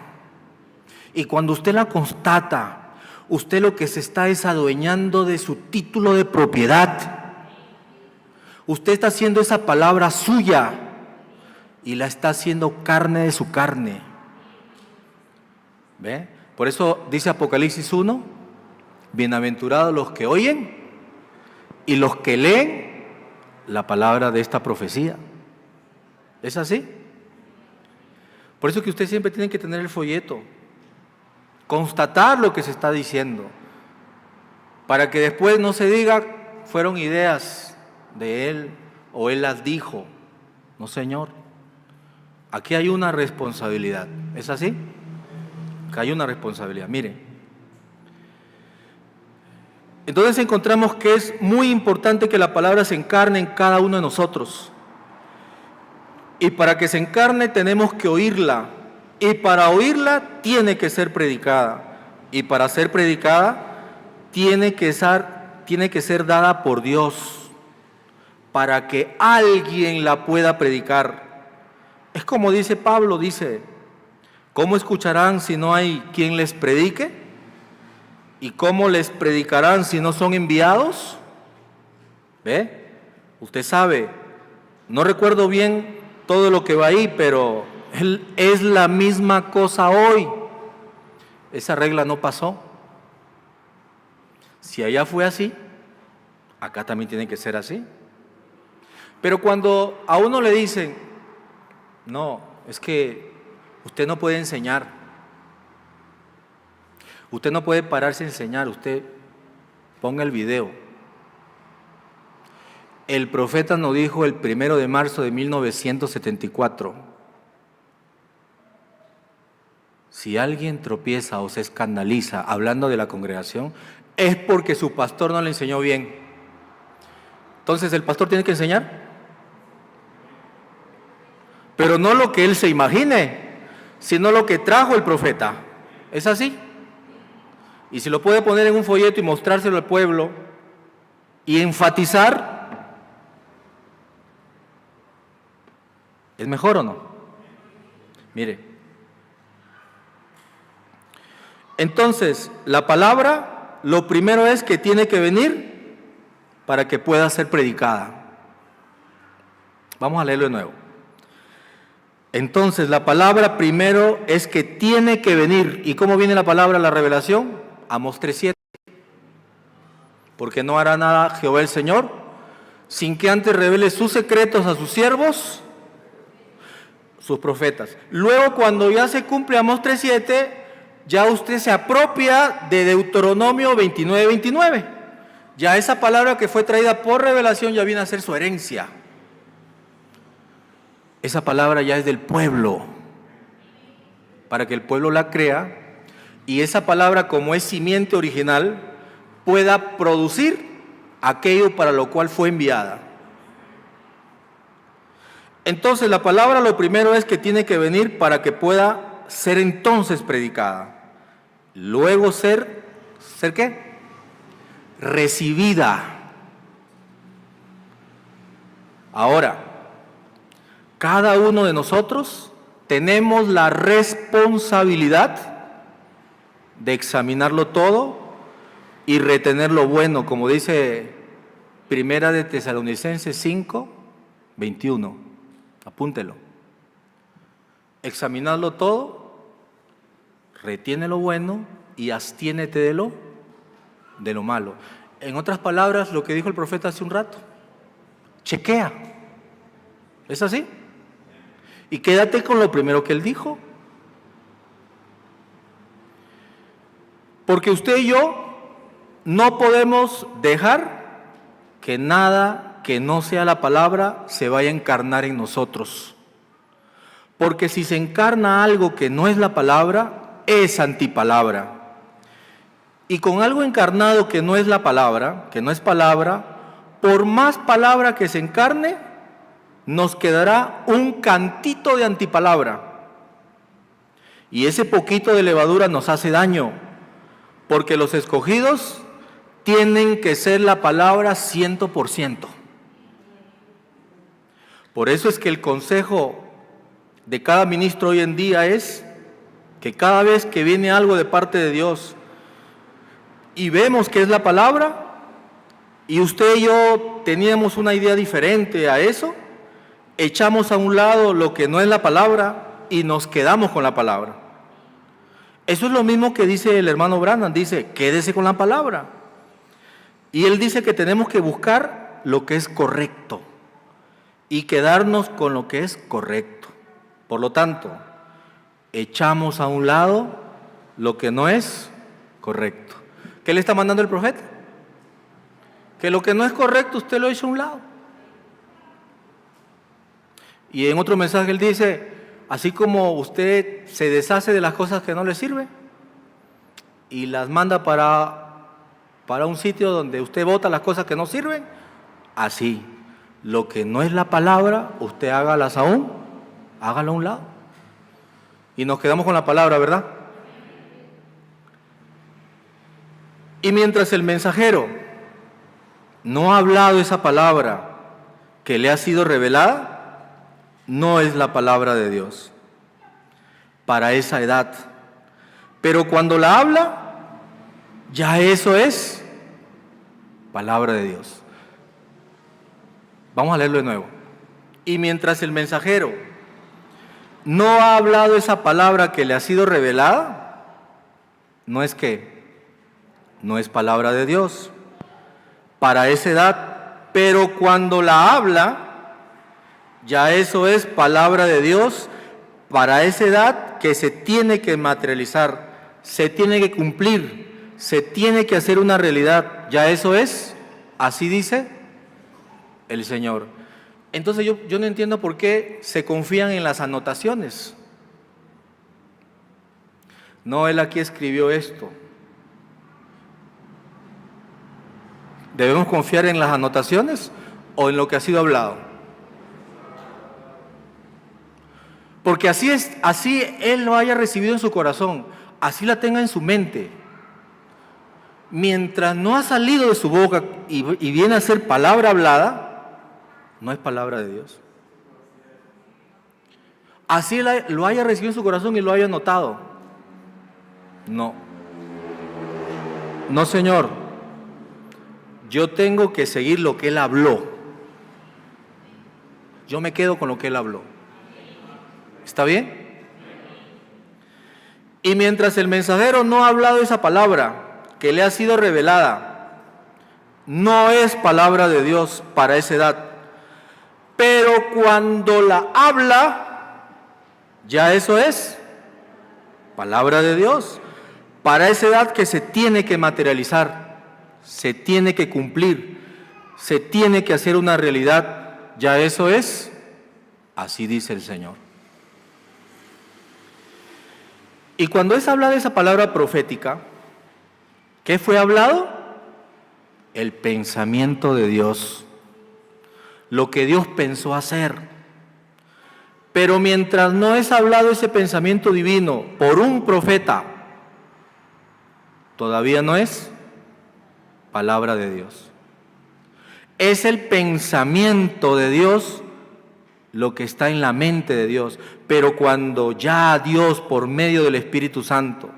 Y cuando usted la constata, usted lo que se está es adueñando de su título de propiedad. Usted está haciendo esa palabra suya y la está haciendo carne de su carne. ¿Ve? Por eso dice Apocalipsis 1, bienaventurados los que oyen y los que leen la palabra de esta profecía. ¿Es así? Por eso que usted siempre tiene que tener el folleto. Constatar lo que se está diciendo, para que después no se diga fueron ideas de él o él las dijo. No, señor, aquí hay una responsabilidad. ¿Es así? Que hay una responsabilidad. Mire, entonces encontramos que es muy importante que la palabra se encarne en cada uno de nosotros, y para que se encarne tenemos que oírla. Y para oírla tiene que ser predicada. Y para ser predicada tiene que ser dada por Dios para que alguien la pueda predicar. Es como dice Pablo, dice, ¿cómo escucharán si no hay quien les predique? ¿Y cómo les predicarán si no son enviados? ¿Ve? Usted sabe, no recuerdo bien todo lo que va ahí, pero es la misma cosa hoy. Esa regla no pasó. Si allá fue así, acá también tiene que ser así. Pero cuando a uno le dicen, no, es que usted no puede enseñar, usted no puede pararse a enseñar, usted ponga el video. El profeta nos dijo el 1 de marzo de 1974, si alguien tropieza o se escandaliza hablando de la congregación, es porque su pastor no le enseñó bien. Entonces, ¿el pastor tiene que enseñar? Pero no lo que él se imagine, sino lo que trajo el profeta. ¿Es así? Y si lo puede poner en un folleto y mostrárselo al pueblo y enfatizar, ¿Es mejor o no? Mire. Entonces, la palabra, lo primero es que tiene que venir para que pueda ser predicada. Vamos a leerlo de nuevo. Entonces, la palabra primero es que tiene que venir. ¿Y cómo viene la palabra, la revelación? Amós 3:7. Porque no hará nada Jehová el Señor sin que antes revele sus secretos a sus siervos, sus profetas. Luego, cuando ya se cumple Amós 3:7, ya usted se apropia de Deuteronomio 29:29. Ya esa palabra que fue traída por revelación ya viene a ser su herencia. Esa palabra ya es del pueblo, para que el pueblo la crea, y esa palabra, como es simiente original, pueda producir aquello para lo cual fue enviada. Entonces, la palabra lo primero es que tiene que venir para que pueda ser entonces predicada. Luego ¿ser qué? Recibida. Ahora, cada uno de nosotros tenemos la responsabilidad de examinarlo todo y retener lo bueno, como dice Primera de Tesalonicenses 5:21. Apúntelo. Examinarlo todo, retiene lo bueno y abstiénete de lo malo. En otras palabras, lo que dijo el profeta hace un rato, chequea. ¿Es así? Y quédate con lo primero que él dijo. Porque usted y yo no podemos dejar que nada que no sea la palabra se vaya a encarnar en nosotros. Porque si se encarna algo que no es la palabra, es antipalabra. Y con algo encarnado que no es la palabra, que no es palabra, por más palabra que se encarne, nos quedará un cantito de antipalabra. Y ese poquito de levadura nos hace daño, porque los escogidos tienen que ser la palabra 100%. Por eso es que el consejo de cada ministro hoy en día es que cada vez que viene algo de parte de Dios y vemos que es la palabra, y usted y yo teníamos una idea diferente a eso, echamos a un lado lo que no es la palabra y nos quedamos con la palabra. Eso es lo mismo que dice el hermano Branham, dice, quédese con la palabra. Y él dice que tenemos que buscar lo que es correcto y quedarnos con lo que es correcto. Por lo tanto, echamos a un lado lo que no es correcto. ¿Qué le está mandando el profeta? Que lo que no es correcto usted lo echa a un lado. Y en otro mensaje él dice, así como usted se deshace de las cosas que no le sirven y las manda para un sitio donde usted bota las cosas que no sirven, así, lo que no es la palabra, usted hágalo a un lado. Y nos quedamos con la palabra, ¿verdad? Y mientras el mensajero no ha hablado esa palabra que le ha sido revelada, no es la palabra de Dios para esa edad. Pero cuando la habla, ya eso es palabra de Dios. Vamos a leerlo de nuevo. Y mientras el mensajero no ha hablado esa palabra que le ha sido revelada, no es palabra de Dios para esa edad, pero cuando la habla, ya eso es palabra de Dios para esa edad que se tiene que materializar, se tiene que cumplir, se tiene que hacer una realidad. Ya eso es, así dice el Señor. Entonces yo no entiendo por qué se confían en las anotaciones. No, él aquí escribió esto. ¿Debemos confiar en las anotaciones o en lo que ha sido hablado? Porque así él lo haya recibido en su corazón, así la tenga en su mente. Mientras no ha salido de su boca y viene a ser palabra hablada, no es palabra de Dios. así lo haya recibido en su corazón y lo haya notado. No. No, Señor. Yo tengo que seguir lo que Él habló. Yo me quedo con lo que Él habló. ¿Está bien? Y mientras el mensajero no ha hablado esa palabra que le ha sido revelada, no es palabra de Dios para esa edad. Pero cuando la habla, ya eso es palabra de Dios. Para esa edad que se tiene que materializar, se tiene que cumplir, se tiene que hacer una realidad, ya eso es, así dice el Señor. Y cuando es hablada esa palabra profética, ¿qué fue hablado? El pensamiento de Dios, lo que Dios pensó hacer. Pero mientras no es hablado ese pensamiento divino por un profeta, todavía no es palabra de Dios. Es el pensamiento de Dios lo que está en la mente de Dios. Pero cuando ya Dios, por medio del Espíritu Santo,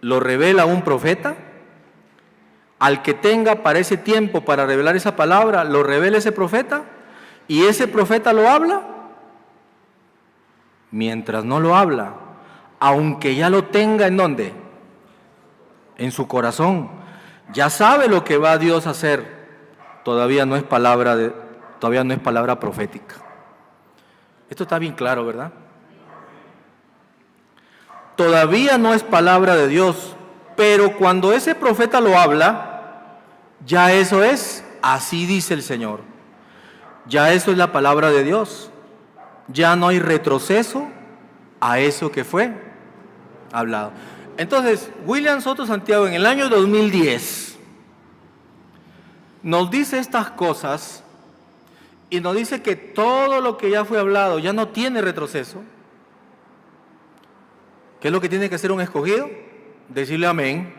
lo revela a un profeta, al que tenga para ese tiempo para revelar esa palabra, lo revela ese profeta, y ese profeta lo habla. Mientras no lo habla, aunque ya lo tenga, ¿en dónde? En su corazón, ya sabe lo que va Dios a hacer, todavía no es palabra profética. Esto está bien claro, ¿verdad? Todavía no es palabra de Dios, pero cuando ese profeta lo habla, ya eso es, así dice el Señor. Ya eso es la palabra de Dios. Ya no hay retroceso a eso que fue hablado. Entonces, William Soto Santiago en el año 2010 nos dice estas cosas y nos dice que todo lo que ya fue hablado ya no tiene retroceso. ¿Qué es lo que tiene que hacer un escogido? Decirle amén.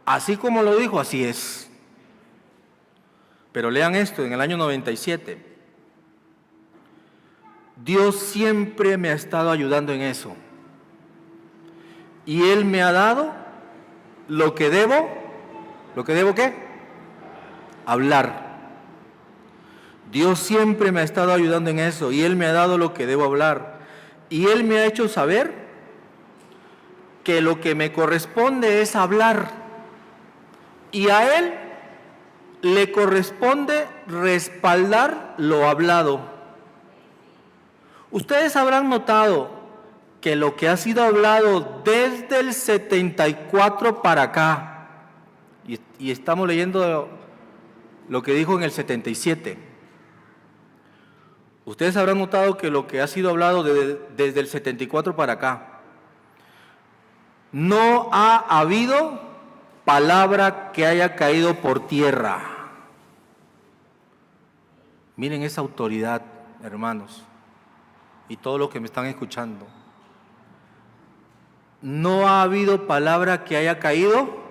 Así como lo dijo, así es. Pero lean esto, en el año 97. Dios siempre me ha estado ayudando en eso. Y Él me ha dado lo que debo. ¿Lo que debo qué? Hablar. Dios siempre me ha estado ayudando en eso y Él me ha dado lo que debo hablar. Y Él me ha hecho saber que lo que me corresponde es hablar. Y a Él le corresponde respaldar lo hablado. Ustedes habrán notado que lo que ha sido hablado desde el 74 para acá, y estamos leyendo lo que dijo en el 77, ustedes habrán notado que lo que ha sido hablado desde el 74 para acá, no ha habido palabra que haya caído por tierra. Miren esa autoridad, hermanos, y todos los que me están escuchando. No ha habido palabra que haya caído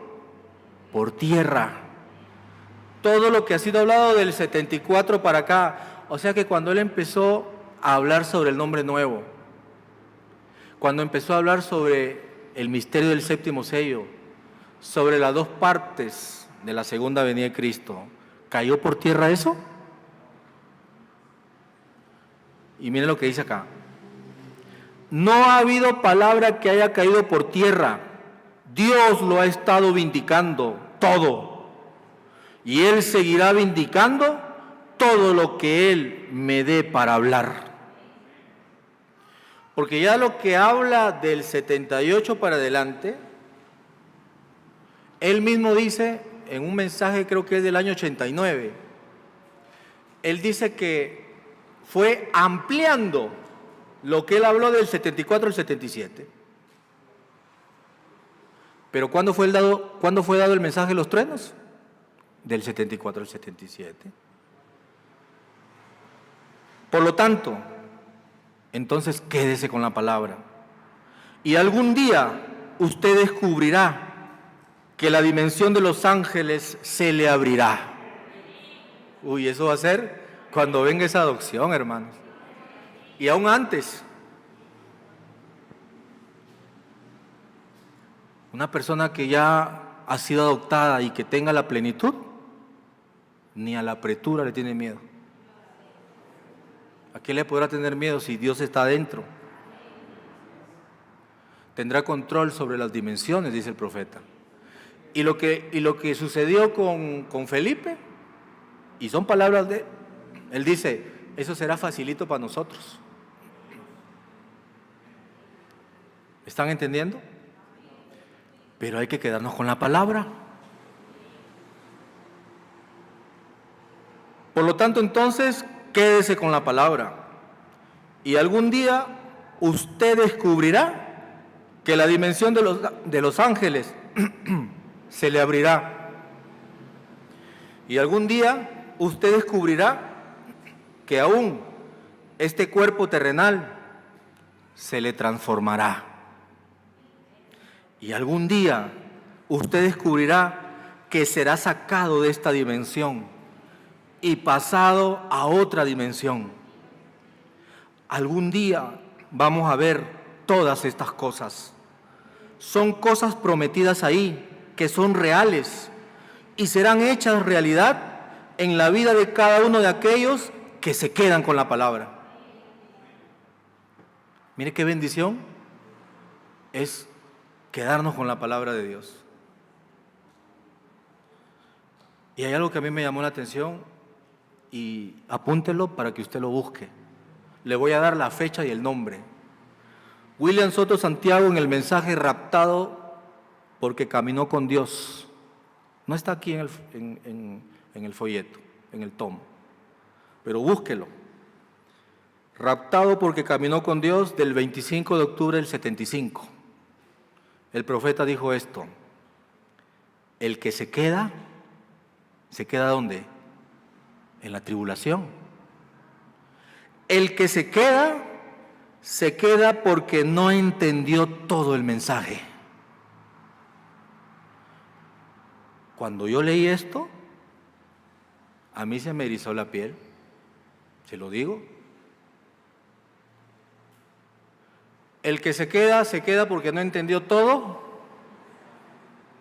por tierra. Todo lo que ha sido hablado del 74 para acá, o sea que cuando Él empezó a hablar sobre el nombre nuevo, cuando empezó a hablar sobre el misterio del séptimo sello, sobre las dos partes de la segunda venida de Cristo, ¿cayó por tierra eso? Y miren lo que dice acá. No ha habido palabra que haya caído por tierra. Dios lo ha estado vindicando todo. Y Él seguirá vindicando todo lo que Él me dé para hablar. Porque ya lo que habla del 78 para adelante, Él mismo dice en un mensaje, creo que es del año 89, Él dice que fue ampliando lo que Él habló del 74 al 77. Pero ¿cuándo fue dado el mensaje de los truenos? Del 74 al 77. Por lo tanto, entonces quédese con la palabra. Y algún día usted descubrirá que la dimensión de los ángeles se le abrirá. Uy, eso va a ser cuando venga esa adopción, hermanos. Y aún antes, una persona que ya ha sido adoptada y que tenga la plenitud, ni a la apretura le tiene miedo. ¿A qué le podrá tener miedo si Dios está adentro? Tendrá control sobre las dimensiones, dice el profeta. Y lo que sucedió con Felipe, y son palabras de él, dice, eso será facilito para nosotros. ¿Están entendiendo? Pero hay que quedarnos con la palabra. Por lo tanto, entonces, quédese con la palabra. Y algún día usted descubrirá que la dimensión de los ángeles se le abrirá. Y algún día usted descubrirá que aún este cuerpo terrenal se le transformará. Y algún día usted descubrirá que será sacado de esta dimensión y pasado a otra dimensión. Algún día vamos a ver todas estas cosas. Son cosas prometidas ahí, que son reales y serán hechas realidad en la vida de cada uno de aquellos que se quedan con la palabra. Mire qué bendición es quedarnos con la palabra de Dios. Y hay algo que a mí me llamó la atención y apúntelo para que usted lo busque. Le voy a dar la fecha y el nombre. William Soto Santiago, en el mensaje Raptado porque caminó con Dios. No está aquí en el folleto, en el tomo, pero búsquelo. Raptado porque caminó con Dios, del 25 de octubre del 75. El profeta dijo esto: el que ¿se queda ¿dónde? En la tribulación. El que se queda porque no entendió todo el mensaje. Cuando yo leí esto, a mí se me erizó la piel, se lo digo. El que se queda porque no entendió todo,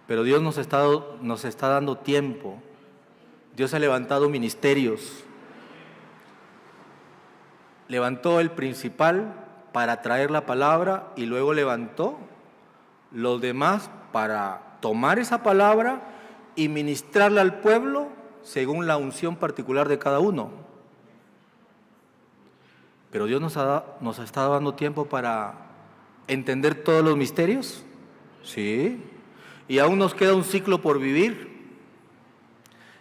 pero Dios nos está dando tiempo. Dios ha levantado ministerios. Levantó el principal para traer la palabra y luego levantó los demás para tomar esa palabra y ministrarla al pueblo según la unción particular de cada uno. Pero Dios nos ha estado dando tiempo para entender todos los misterios. Sí. Y aún nos queda un ciclo por vivir.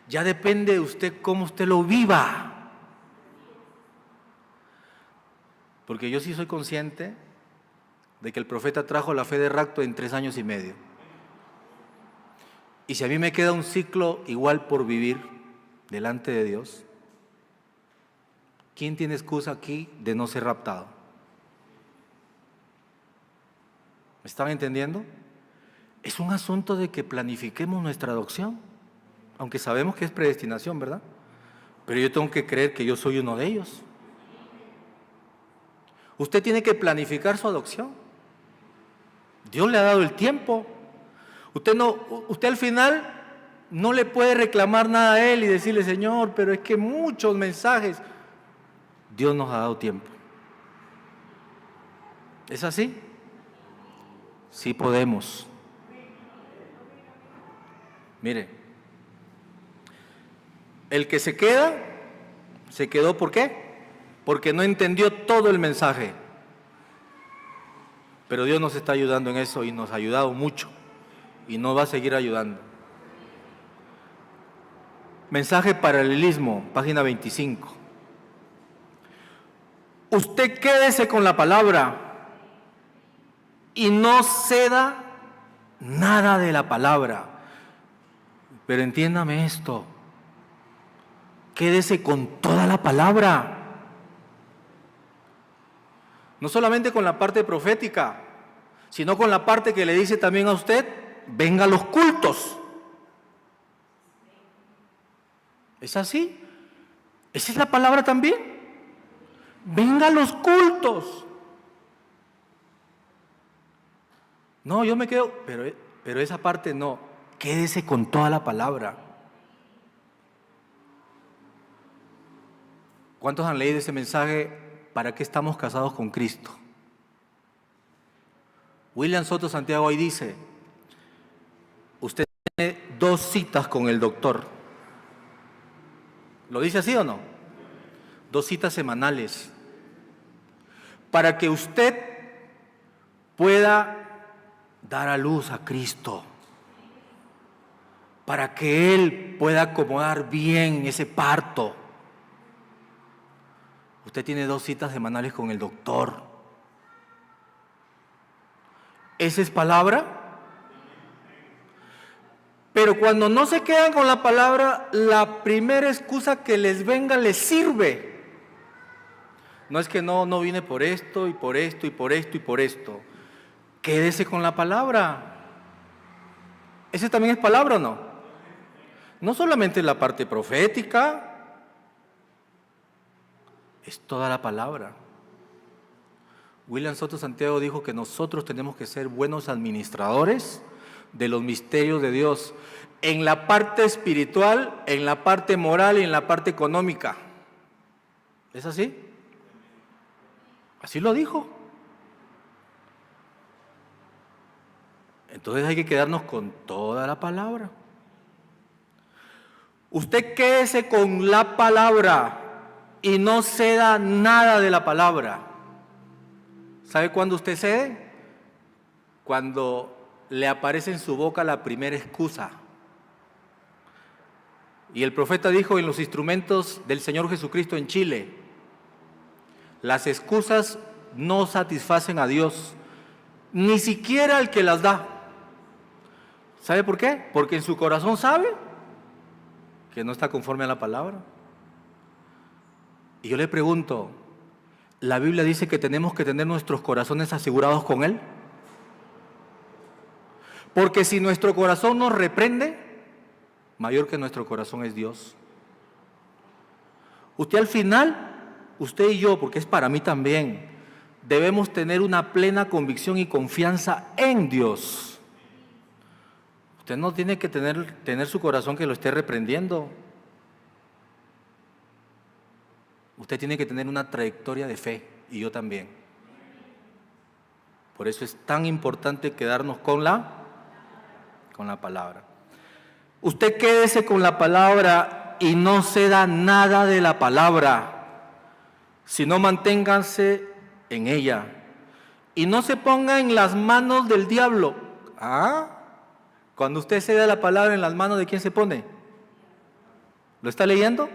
Ya depende de usted cómo usted lo viva. Porque yo sí soy consciente de que el profeta trajo la fe de rapto en 3 años y medio. Y si a mí me queda un ciclo igual por vivir delante de Dios, ¿quién tiene excusa aquí de no ser raptado? ¿Me están entendiendo? Es un asunto de que planifiquemos nuestra adopción, aunque sabemos que es predestinación, ¿verdad? Pero yo tengo que creer que yo soy uno de ellos. Usted tiene que planificar su adopción. Dios le ha dado el tiempo. Usted al final no le puede reclamar nada a Él y decirle: Señor, pero es que muchos mensajes. Dios nos ha dado tiempo. ¿Es así? Sí podemos. Mire, el que se quedó ¿por qué? Porque no entendió todo el mensaje. Pero Dios nos está ayudando en eso y nos ha ayudado mucho y nos va a seguir ayudando. Mensaje paralelismo, página 25. Usted quédese con la palabra y no ceda nada de la palabra. Pero entiéndame esto, quédese con toda la palabra. No solamente con la parte profética, sino con la parte que le dice también a usted: venga a los cultos. ¿Es así? ¿Esa es la palabra también? venga a los cultos. No, yo me quedo, pero esa parte no, quédese con toda la palabra. ¿Cuántos han leído ese mensaje? ¿Para qué estamos casados con Cristo? William Soto Santiago ahí dice, usted tiene 2 citas con el doctor. ¿Lo dice así o no? 2 citas semanales. Para que usted pueda dar a luz a Cristo. Para que Él pueda acomodar bien ese parto. Usted tiene 2 citas semanales con el doctor. ¿Esa es palabra? Pero cuando no se quedan con la palabra, la primera excusa que les venga les sirve. No es que no vine por esto y por esto y por esto y por esto. Quédese con la palabra. ¿Ese también es palabra o no? No solamente la parte profética, es toda la palabra. William Soto Santiago dijo que nosotros tenemos que ser buenos administradores de los misterios de Dios, en la parte espiritual, en la parte moral y en la parte económica. ¿Es así? Así lo dijo. Entonces hay que quedarnos con toda la palabra. Usted quédese con la palabra y no ceda nada de la palabra. ¿Sabe cuándo usted cede? Cuando le aparece en su boca la primera excusa. Y el profeta dijo en los instrumentos del Señor Jesucristo en Chile, las excusas no satisfacen a Dios, ni siquiera al que las da. ¿Sabe por qué? Porque en su corazón sabe que no está conforme a la palabra. Y yo le pregunto, ¿la Biblia dice que tenemos que tener nuestros corazones asegurados con Él? Porque si nuestro corazón nos reprende, mayor que nuestro corazón es Dios. Usted al final, usted y yo, porque es para mí también, debemos tener una plena convicción y confianza en Dios. Usted no tiene que tener su corazón que lo esté reprendiendo. Usted tiene que tener una trayectoria de fe, y yo también. Por eso es tan importante quedarnos con la palabra. Usted quédese con la palabra y no ceda nada de la palabra, sino manténganse en ella. Y no se ponga en las manos del diablo. Cuando usted ceda la palabra, ¿en las manos de quién se pone? ¿Lo está leyendo?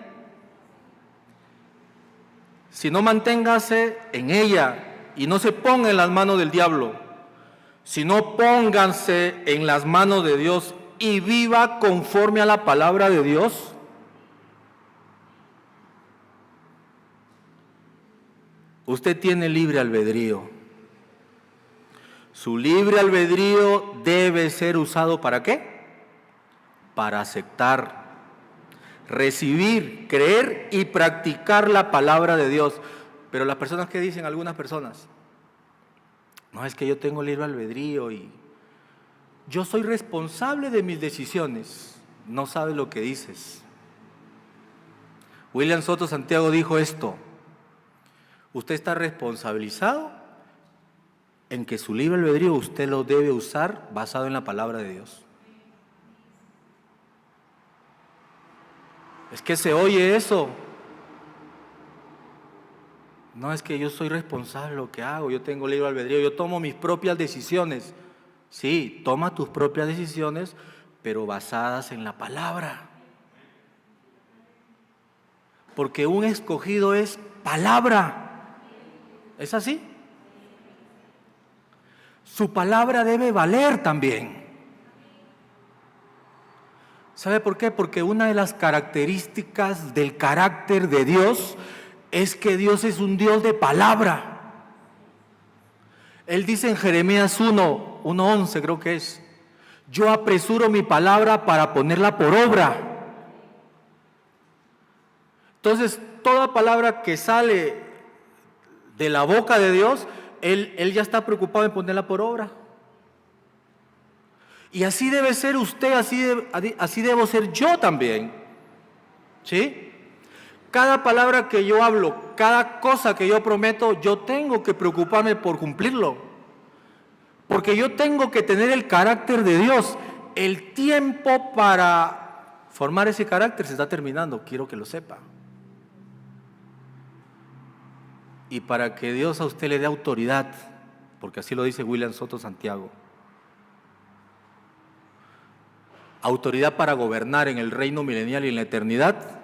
Si no, manténgase en ella y no se ponga en las manos del diablo, sino pónganse en las manos de Dios y viva conforme a la palabra de Dios. Usted tiene libre albedrío. Su libre albedrío debe ser usado ¿para qué? Para aceptar, recibir, creer y practicar la palabra de Dios. Pero las personas que dicen, algunas personas, no, es que yo tengo libre albedrío y yo soy responsable de mis decisiones. No sabes lo que dices. William Soto Santiago dijo esto: usted está responsabilizado en que su libre albedrío usted lo debe usar basado en la palabra de Dios. Es que se oye eso. No, es que yo soy responsable de lo que hago, yo tengo libre albedrío, yo tomo mis propias decisiones. Sí, toma tus propias decisiones, pero basadas en la palabra. Porque un escogido es palabra. ¿Es así? Su palabra debe valer también. ¿Sabe por qué? Porque una de las características del carácter de Dios es que Dios es un Dios de palabra. Él dice en Jeremías 1:11 creo que es: yo apresuro mi palabra para ponerla por obra. Entonces, toda palabra que sale de la boca de Dios, Él ya está preocupado en ponerla por obra. Y así debe ser usted, así debo ser yo también. ¿Sí? Cada palabra que yo hablo, cada cosa que yo prometo, yo tengo que preocuparme por cumplirlo. Porque yo tengo que tener el carácter de Dios. El tiempo para formar ese carácter se está terminando, quiero que lo sepa. Y para que Dios a usted le dé autoridad, porque así lo dice William Soto Santiago, autoridad para gobernar en el reino milenial y en la eternidad,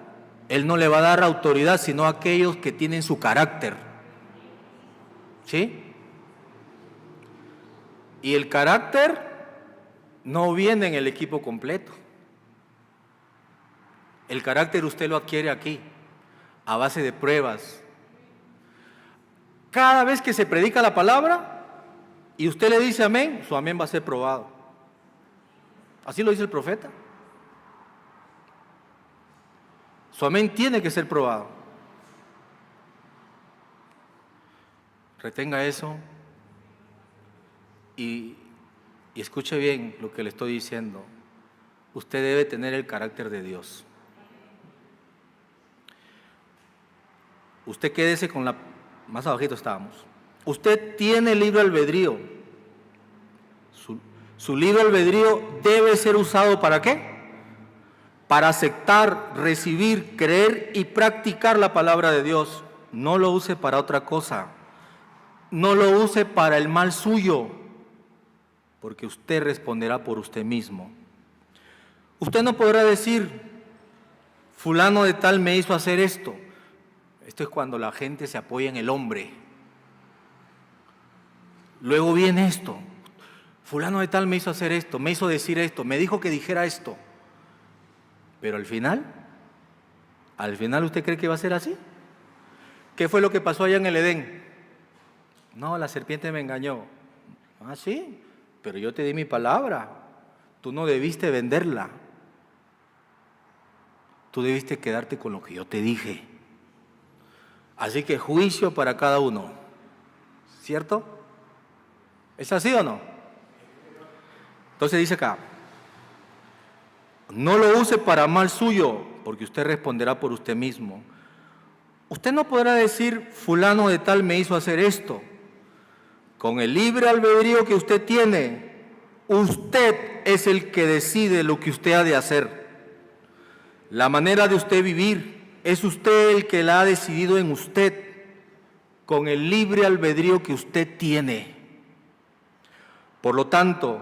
Él no le va a dar autoridad sino a aquellos que tienen su carácter. ¿Sí? Y el carácter no viene en el equipo completo. El carácter usted lo adquiere aquí, a base de pruebas. Cada vez que se predica la palabra y usted le dice amén, su amén va a ser probado. Así lo dice el profeta. Su amén tiene que ser probado. Retenga eso y escuche bien lo que le estoy diciendo. Usted debe tener el carácter de Dios. Usted quédese con la... Más abajito estábamos. Usted tiene libre albedrío. Su libre albedrío debe ser usado ¿para qué? Para aceptar, recibir, creer y practicar la palabra de Dios. No lo use para otra cosa. No lo use para el mal suyo, porque usted responderá por usted mismo. Usted no podrá decir, fulano de tal me hizo hacer esto. Esto es cuando la gente se apoya en el hombre. Luego viene esto. Fulano de tal me hizo hacer esto, me hizo decir esto, me dijo que dijera esto. Pero al final ¿usted cree que va a ser así? ¿Qué fue lo que pasó allá en el Edén? No, la serpiente me engañó. Ah, sí, pero yo te di mi palabra. Tú no debiste venderla. Tú debiste quedarte con lo que yo te dije. Así que juicio para cada uno. ¿Cierto? ¿Es así o no? Entonces dice acá, no lo use para mal suyo, porque usted responderá por usted mismo. Usted no podrá decir, fulano de tal me hizo hacer esto. Con el libre albedrío que usted tiene, usted es el que decide lo que usted ha de hacer. La manera de usted vivir, es usted el que la ha decidido en usted, con el libre albedrío que usted tiene. Por lo tanto,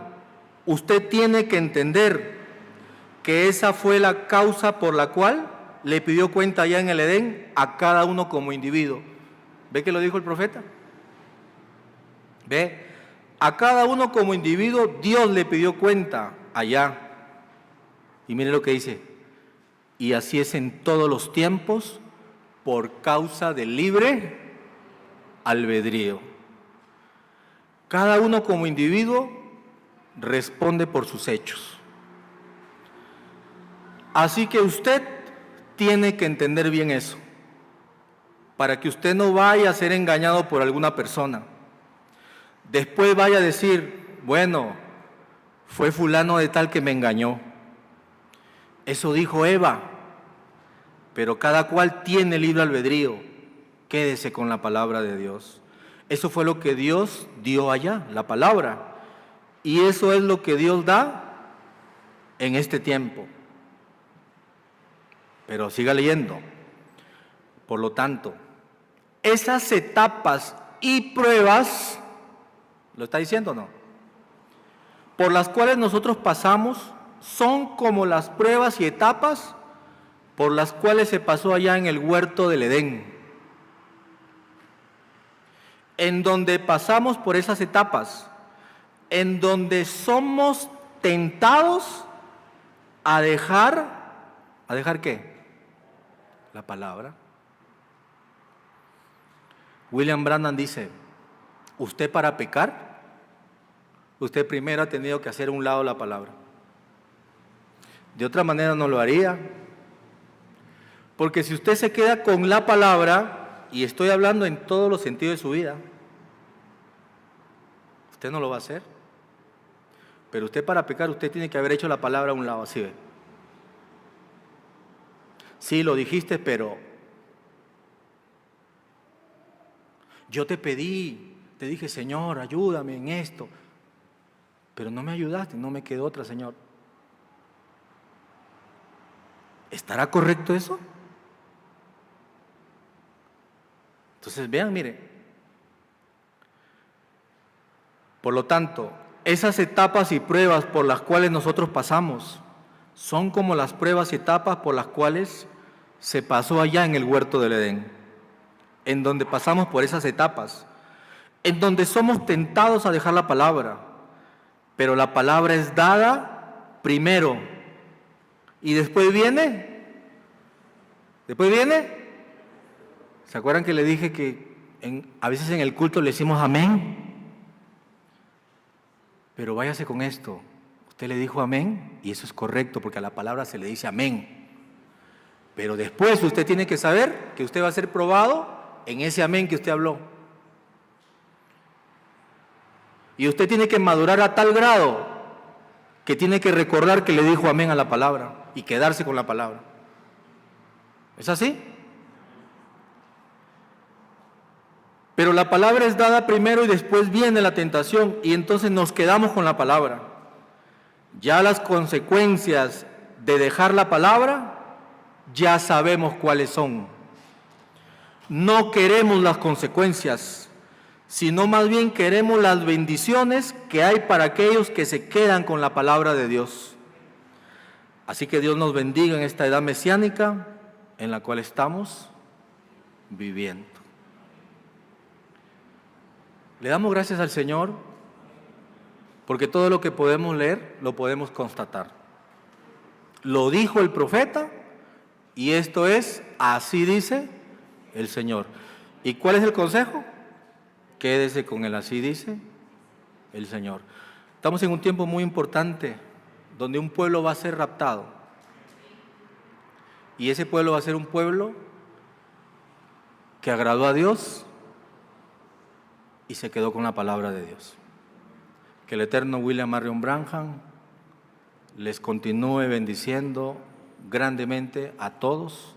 usted tiene que entender que esa fue la causa por la cual le pidió cuenta allá en el Edén a cada uno como individuo. ¿Ve que lo dijo el profeta? ¿Ve? A cada uno como individuo Dios le pidió cuenta allá. Y mire lo que dice. Y así es en todos los tiempos por causa del libre albedrío. Cada uno como individuo responde por sus hechos. Así que usted tiene que entender bien eso, para que usted no vaya a ser engañado por alguna persona. Después vaya a decir, bueno, fue fulano de tal que me engañó. Eso dijo Eva, pero cada cual tiene libre albedrío. Quédese con la palabra de Dios. Eso fue lo que Dios dio allá, la palabra. Y eso es lo que Dios da en este tiempo. Pero siga leyendo. Por lo tanto, esas etapas y pruebas, ¿lo está diciendo o no? Por las cuales nosotros pasamos, son como las pruebas y etapas por las cuales se pasó allá en el huerto del Edén. En donde pasamos por esas etapas, en donde somos tentados a dejar ¿qué? La palabra. William Branham dice, usted para pecar, usted primero ha tenido que hacer a un lado la palabra. De otra manera no lo haría. Porque si usted se queda con la palabra, y estoy hablando en todos los sentidos de su vida, usted no lo va a hacer. Pero usted, para pecar, usted tiene que haber hecho la palabra a un lado, así ve. Sí, lo dijiste, pero yo te pedí, te dije, Señor, ayúdame en esto, pero no me ayudaste, no me quedó otra, Señor. ¿Estará correcto eso? Entonces vean, mire. Por lo tanto, esas etapas y pruebas por las cuales nosotros pasamos son como las pruebas y etapas por las cuales se pasó allá en el huerto del Edén, en donde pasamos por esas etapas, en donde somos tentados a dejar la palabra, pero la palabra es dada primero y después viene. ¿Se acuerdan que le dije que a veces en el culto le decimos amén? Pero váyase con esto, usted le dijo amén y eso es correcto porque a la palabra se le dice amén. Pero después usted tiene que saber que usted va a ser probado en ese amén que usted habló. Y usted tiene que madurar a tal grado que tiene que recordar que le dijo amén a la palabra y quedarse con la palabra. ¿Es así? Pero la palabra es dada primero y después viene la tentación y entonces nos quedamos con la palabra. Ya las consecuencias de dejar la palabra, ya sabemos cuáles son. No queremos las consecuencias, sino más bien queremos las bendiciones que hay para aquellos que se quedan con la palabra de Dios. Así que Dios nos bendiga en esta edad mesiánica en la cual estamos viviendo. Le damos gracias al Señor porque todo lo que podemos leer lo podemos constatar. Lo dijo el profeta y esto es, así dice el Señor. ¿Y cuál es el consejo? Quédese con el así dice el Señor. Estamos en un tiempo muy importante donde un pueblo va a ser raptado. Y ese pueblo va a ser un pueblo que agradó a Dios y se quedó con la palabra de Dios. Que el eterno William Marion Branham les continúe bendiciendo grandemente a todos